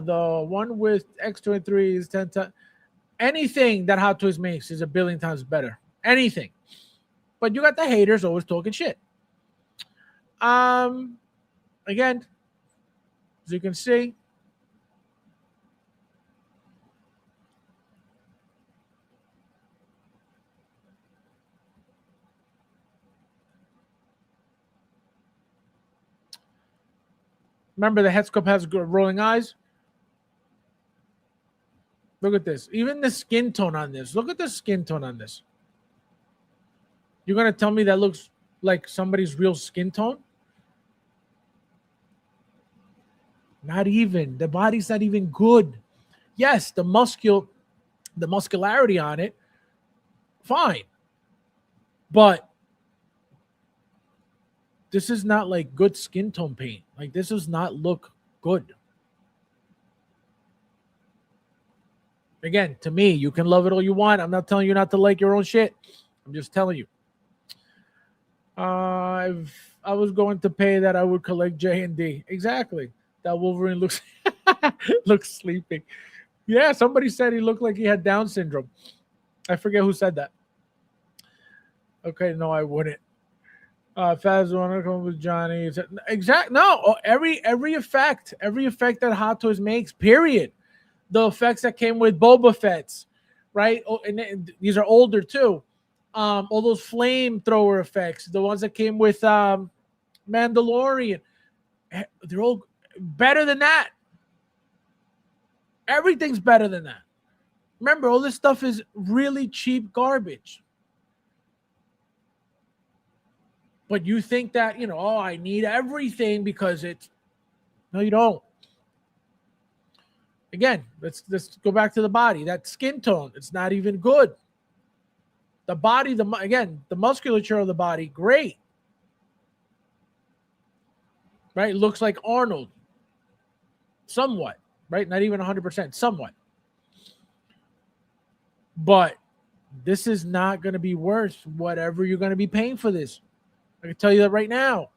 the one with X23 is 10 times. Anything that Hot Toys makes is a billion times better. Anything. But you got the haters always talking shit. Again, as you can see, remember the head sculpt has rolling eyes. Look at this. Even the skin tone on this. Look at the skin tone on this. You're going to tell me that looks like somebody's real skin tone? Not even. The body's not even good. Yes, the muscularity on it, fine. But this is not like good skin tone paint. Like, this does not look good. Again, to me, you can love it all you want. I'm not telling you not to like your own shit. I'm just telling you. If I was going to pay that, I would collect J and D. Exactly. That Wolverine looks sleeping. Yeah, somebody said he looked like he had Down syndrome. I forget who said that. Okay, no, I wouldn't. Faz want to come with Johnny. Exact. No, every effect that Hot Toys makes. Period. The effects that came with Boba Fett's, right? Oh, and these are older too. All those flamethrower effects, the ones that came with Mandalorian, they're all better than that. Everything's better than that. Remember, all this stuff is really cheap garbage. But you think that, I need everything because it's... No, you don't. Again, let's go back to the body. That skin tone, it's not even good. The body, the musculature of the body, great. Right? It looks like Arnold. Somewhat. Right? Not even 100%. Somewhat. But this is not going to be worth whatever you're going to be paying for this. I can tell you that right now.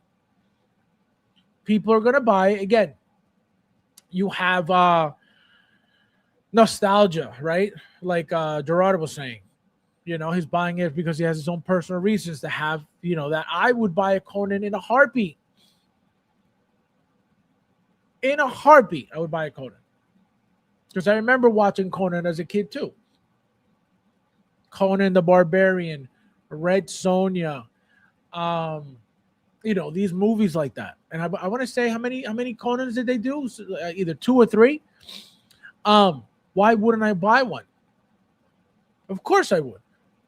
People are going to buy it. Again, you have nostalgia, right? Like Gerardo was saying. He's buying it because he has his own personal reasons to have, that I would buy a Conan in a heartbeat. In a heartbeat, I would buy a Conan. Because I remember watching Conan as a kid too. Conan the Barbarian, Red Sonja, these movies like that. And I want to say how many Conans did they do? Either 2 or 3. Why wouldn't I buy one? Of course I would.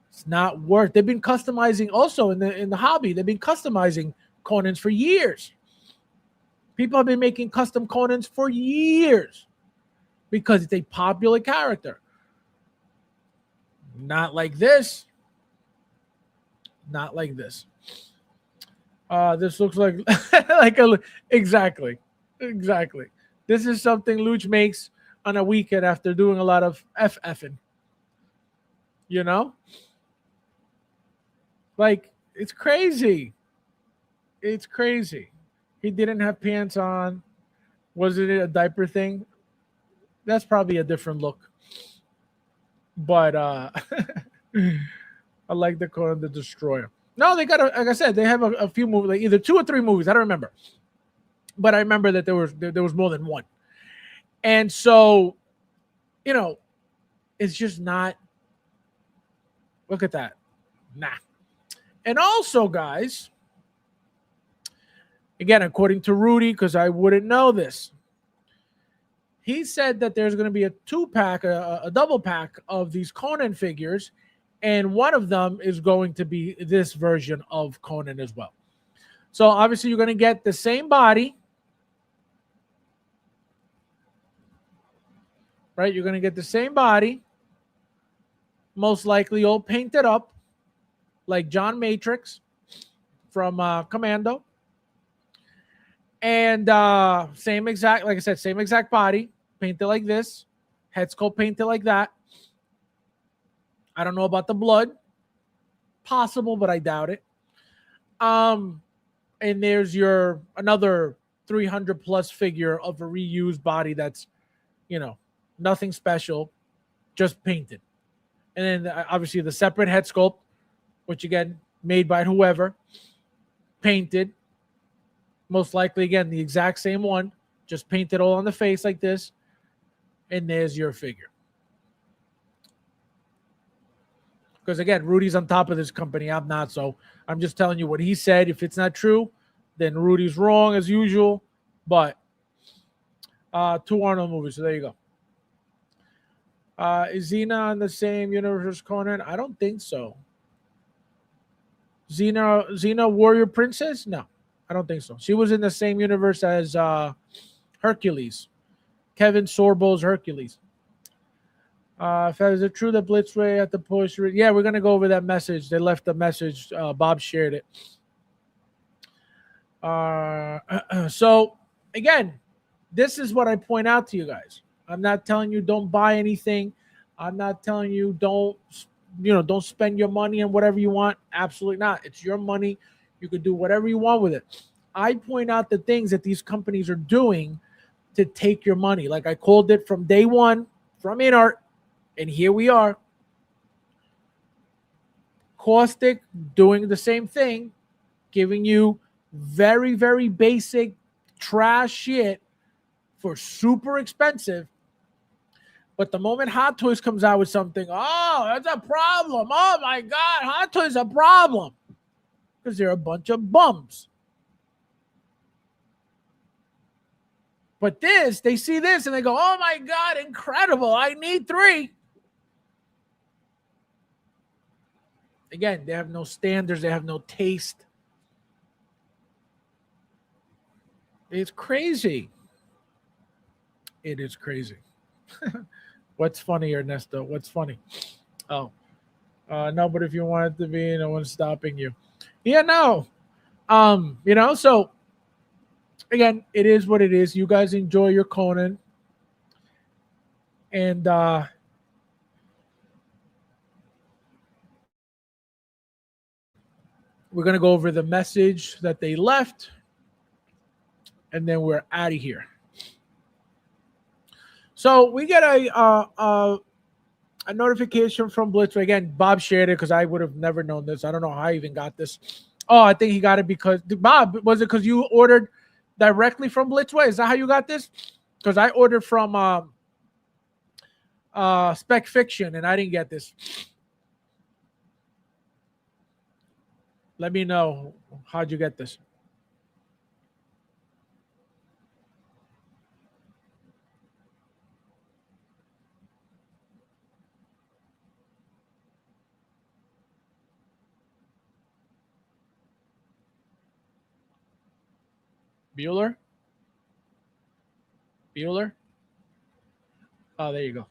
It's not worth. They've been customizing also in the hobby. They've been customizing Conans for years. People have been making custom Conans for years because it's a popular character. Not like this. Not like this. This looks like exactly. This is something Luch makes on a weekend after doing a lot of FFing. You know? Like, it's crazy. It's crazy. He didn't have pants on. Was it a diaper thing? That's probably a different look. But I like the Conan the Destroyer. No, they got like I said, they have a few movies, like either 2 or 3 movies. I don't remember, but I remember that there was more than one. And so, you know, it's just not. Look at that, nah. And also, guys, again, according to Rudy, because I wouldn't know this, he said that there's going to be a 2-pack, a double pack of these Conan figures. And one of them is going to be this version of Conan as well. So obviously you're going to get the same body. Right? You're going to get the same body. Most likely all painted up like John Matrix from Commando. And same exact, like I said, same exact body. Painted like this. Head sculpt painted like that. I don't know about the blood. Possible, but I doubt it. And there's your another 300 plus figure of a reused body that's, you know, nothing special, just painted. And then obviously the separate head sculpt, which again, made by whoever, painted. Most likely, again, the exact same one, just painted all on the face like this. And there's your figure. Because again, Rudy's on top of this company. I'm not. So I'm just telling you what he said. If it's not true, then Rudy's wrong as usual. But 2 Arnold movies. So there you go. Is Xena in the same universe as Conan? I don't think so. Xena Warrior Princess? No, I don't think so. She was in the same universe as Hercules. Kevin Sorbo's Hercules. Is it true that Blitzway at the push? Yeah, we're going to go over that message. They left the message. Bob shared it. So, again, this is what I point out to you guys. I'm not telling you don't buy anything. I'm not telling you don't spend your money on whatever you want. Absolutely not. It's your money. You can do whatever you want with it. I point out the things that these companies are doing to take your money. Like I called it from day one from InArt. And here we are. Caustic doing the same thing, giving you very, very basic trash shit for super expensive. But the moment Hot Toys comes out with something, oh, that's a problem. Oh my God, Hot Toys is a problem. Because they're a bunch of bums. But this, they see this and they go, oh my God, incredible. I need 3. Again, they have no standards. They have no taste. It's crazy. It is crazy. What's funny, Ernesto? What's funny? Oh, no, but if you want it to be, no one's stopping you. Yeah, no. So again, it is what it is. You guys enjoy your Conan. And we're going to go over the message that they left. And then we're out of here. So we get a notification from Blitzway. Again, Bob shared it because I would have never known this. I don't know how I even got this. Oh, I think he got it because Bob, was it because you ordered directly from Blitzway? Is that how you got this? Because I ordered from Spec Fiction and I didn't get this. Let me know, how'd you get this? Bueller? Oh, there you go.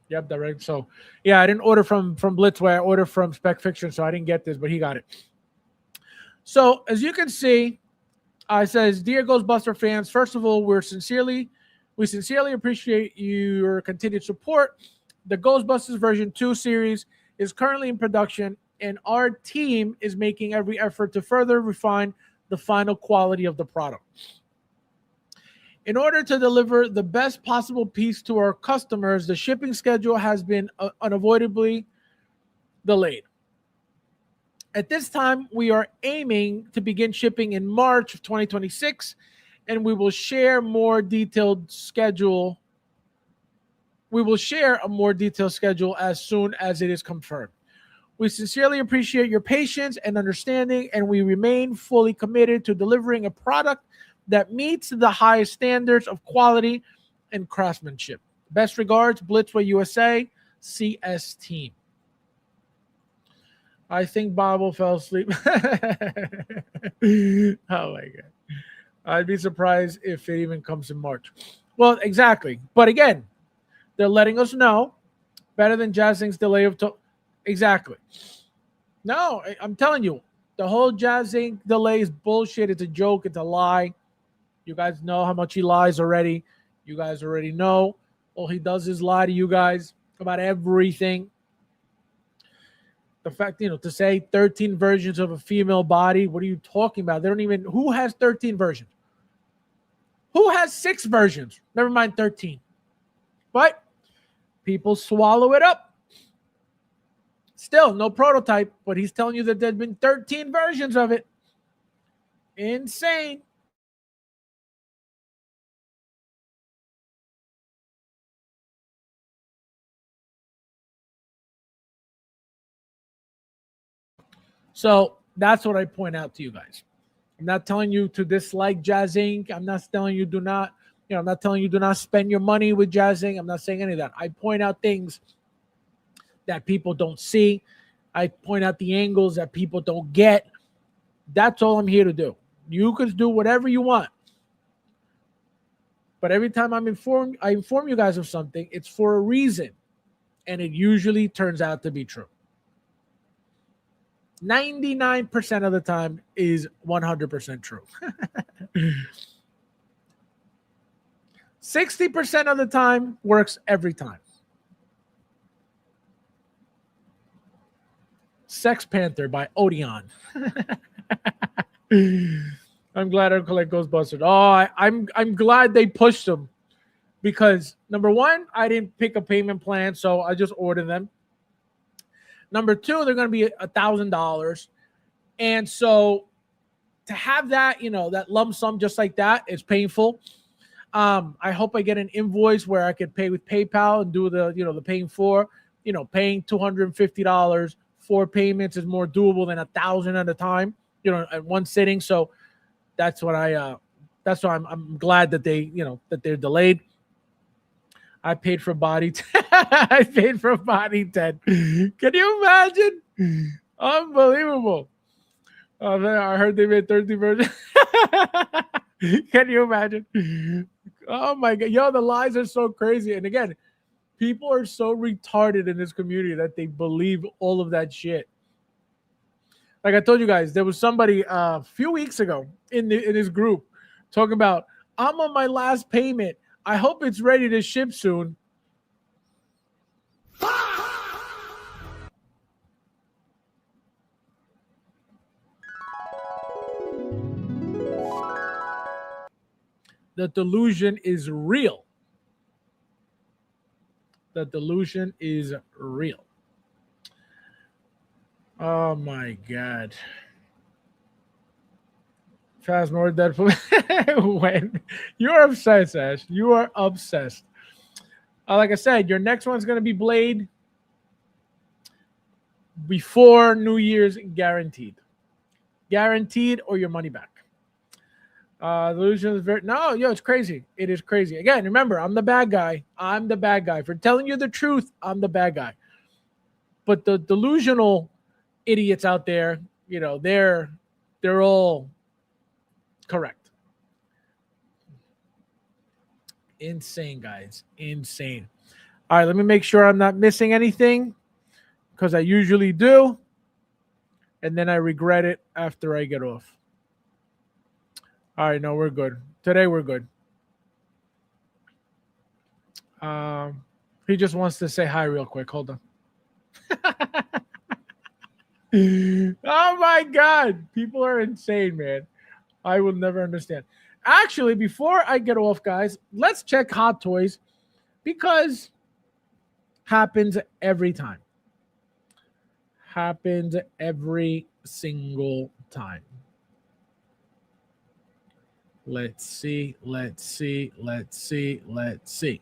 Yep, direct. So, yeah, I didn't order from Blitzway. I ordered from Spec Fiction, so I didn't get this, but he got it. So, as you can see, it says, "Dear Ghostbuster fans, first of all, we sincerely appreciate your continued support. The Ghostbusters version 2 series is currently in production, and our team is making every effort to further refine the final quality of the product. In order to deliver the best possible piece to our customers, the shipping schedule has been unavoidably delayed. At this time, we are aiming to begin shipping in March of 2026, and we will share a more detailed schedule as soon as it is confirmed. We sincerely appreciate your patience and understanding, and we remain fully committed to delivering a product that meets the highest standards of quality and craftsmanship. Best regards, Blitzway USA, CS Team. I think Bobo fell asleep. Oh my God. I'd be surprised if it even comes in March. Well, exactly. But again, they're letting us know better than Jazzing's delay of exactly. No, I'm telling you, the whole Jazzing delay is bullshit. It's a joke. It's a lie. You guys know how much he lies already. You guys already know. All he does is lie to you guys about everything. The fact, to say 13 versions of a female body, what are you talking about? They don't even, who has 13 versions? Who has 6 versions? Never mind 13. But people swallow it up. Still, no prototype, but he's telling you that there's been 13 versions of it. Insane. So that's what I point out to you guys. I'm not telling you to dislike Jazz Inc. I'm not telling you I'm not telling you do not spend your money with Jazz Inc. I'm not saying any of that. I point out things that people don't see. I point out the angles that people don't get. That's all I'm here to do. You can do whatever you want. But every time I inform you guys of something, it's for a reason. And it usually turns out to be true. 99% of the time is 100% true. 60% of the time works every time. Sex Panther by Odeon. I'm glad I collect Ghostbusters. Oh, I'm glad they pushed them because number one, I didn't pick a payment plan, so I just ordered them. Number two, they're going to be $1,000, and so to have that, that lump sum just like that is painful. I hope I get an invoice where I could pay with PayPal and do the the paying for. Paying $250 4 payments is more doable than $1,000 at a time. At one sitting. So that's what that's why I'm glad that they that they're delayed. I paid for body. I paid for body 10. Can you imagine? Unbelievable. I heard they made 13 versions. Can you imagine? Oh my God. Yo, the lies are so crazy. And again, people are so retarded in this community that they believe all of that shit. Like I told you guys, there was somebody a few weeks ago in this group talking about, I'm on my last payment. I hope it's ready to ship soon. The delusion is real. The delusion is real. Oh my God. Fast more Deadpool. When you're obsessed, Ash. You are obsessed. Like I said, your next one's gonna be Blade before New Year's, guaranteed. Guaranteed, or your money back. Delusion is it's crazy. It is crazy. Again, remember, I'm the bad guy. I'm the bad guy. For telling you the truth, I'm the bad guy. But the delusional idiots out there, they're all correct. Insane, guys. Insane. All right, let me make sure I'm not missing anything because I usually do. And then I regret it after I get off. All right, no, we're good. Today we're good. He just wants to say hi real quick. Hold on. Oh my God. People are insane, man. I will never understand. Actually, before I get off, guys, let's check Hot Toys because happens every time. Happens every single time. Let's see. Let's see. Let's see. Let's see.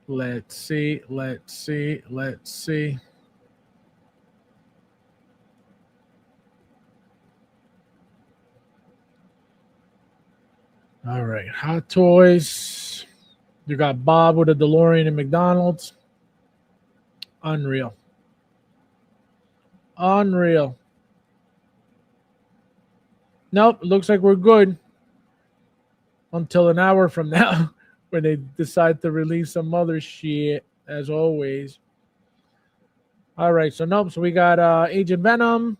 Let's see. Let's see. Let's see. All right. Hot Toys. You got Bob with a DeLorean and McDonald's. Unreal. Unreal. Nope. Looks like we're good until an hour from now when they decide to release some other shit, as always. All right. So, nope. So, we got Agent Venom.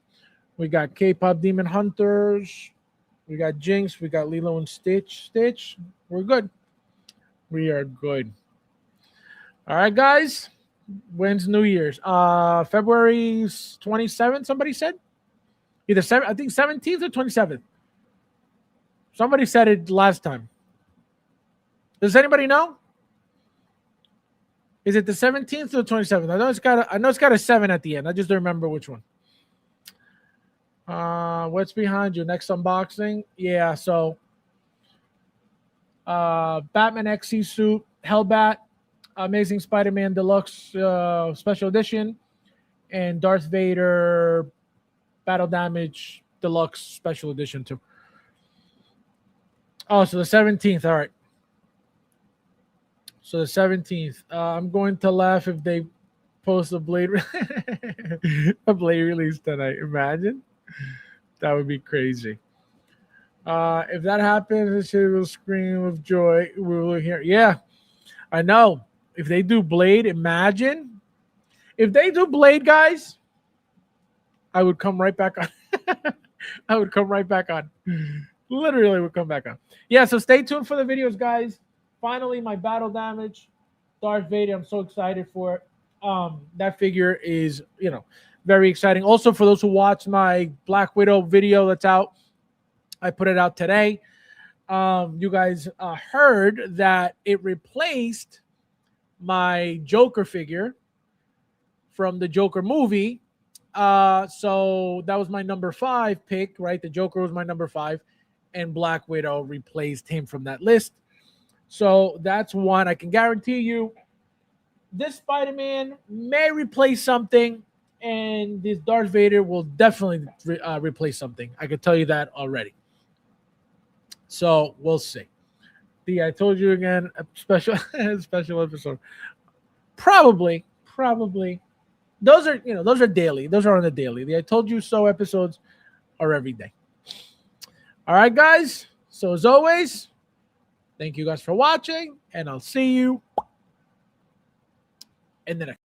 We got K-pop Demon Hunters. We got Jinx. We got Lilo and Stitch. We're good. We are good. All right, guys. When's New Year's? February 27th, somebody said? Either I think 17th or 27th. Somebody said it last time. Does anybody know? Is it the 17th or the 27th? I know it's got a 7 at the end. I just don't remember which one. What's behind you? Next unboxing? Yeah, so Batman XC suit, Hellbat, Amazing Spider-Man Deluxe Special Edition, and Darth Vader Battle Damage Deluxe Special Edition too. Oh, so the 17th. All right. So the 17th. I'm going to laugh if they post a Blade a Blade release tonight. Imagine. That would be crazy. If that happens, she will scream with joy. We will hear. Yeah, I know. If they do Blade, imagine. If they do Blade, guys, I would come right back on. I would come right back on. Literally would come back on. Yeah, so stay tuned for the videos, guys. Finally, my Battle Damage Darth Vader. I'm so excited for it. That figure is, very exciting. Also, for those who watched my Black Widow video that's out, I put it out today. You guys heard that it replaced my Joker figure from the Joker movie. So that was my number 5 pick, right? The Joker was my number 5, and Black Widow replaced him from that list. So that's one. I can guarantee you this Spider-Man may replace something, and this Darth Vader will definitely replace something. I can tell you that already. So we'll see. I told you again, a special episode. Probably. Those are daily. Those are on the daily. The I told you so episodes are every day. All right, guys. So as always, thank you guys for watching, and I'll see you in the next.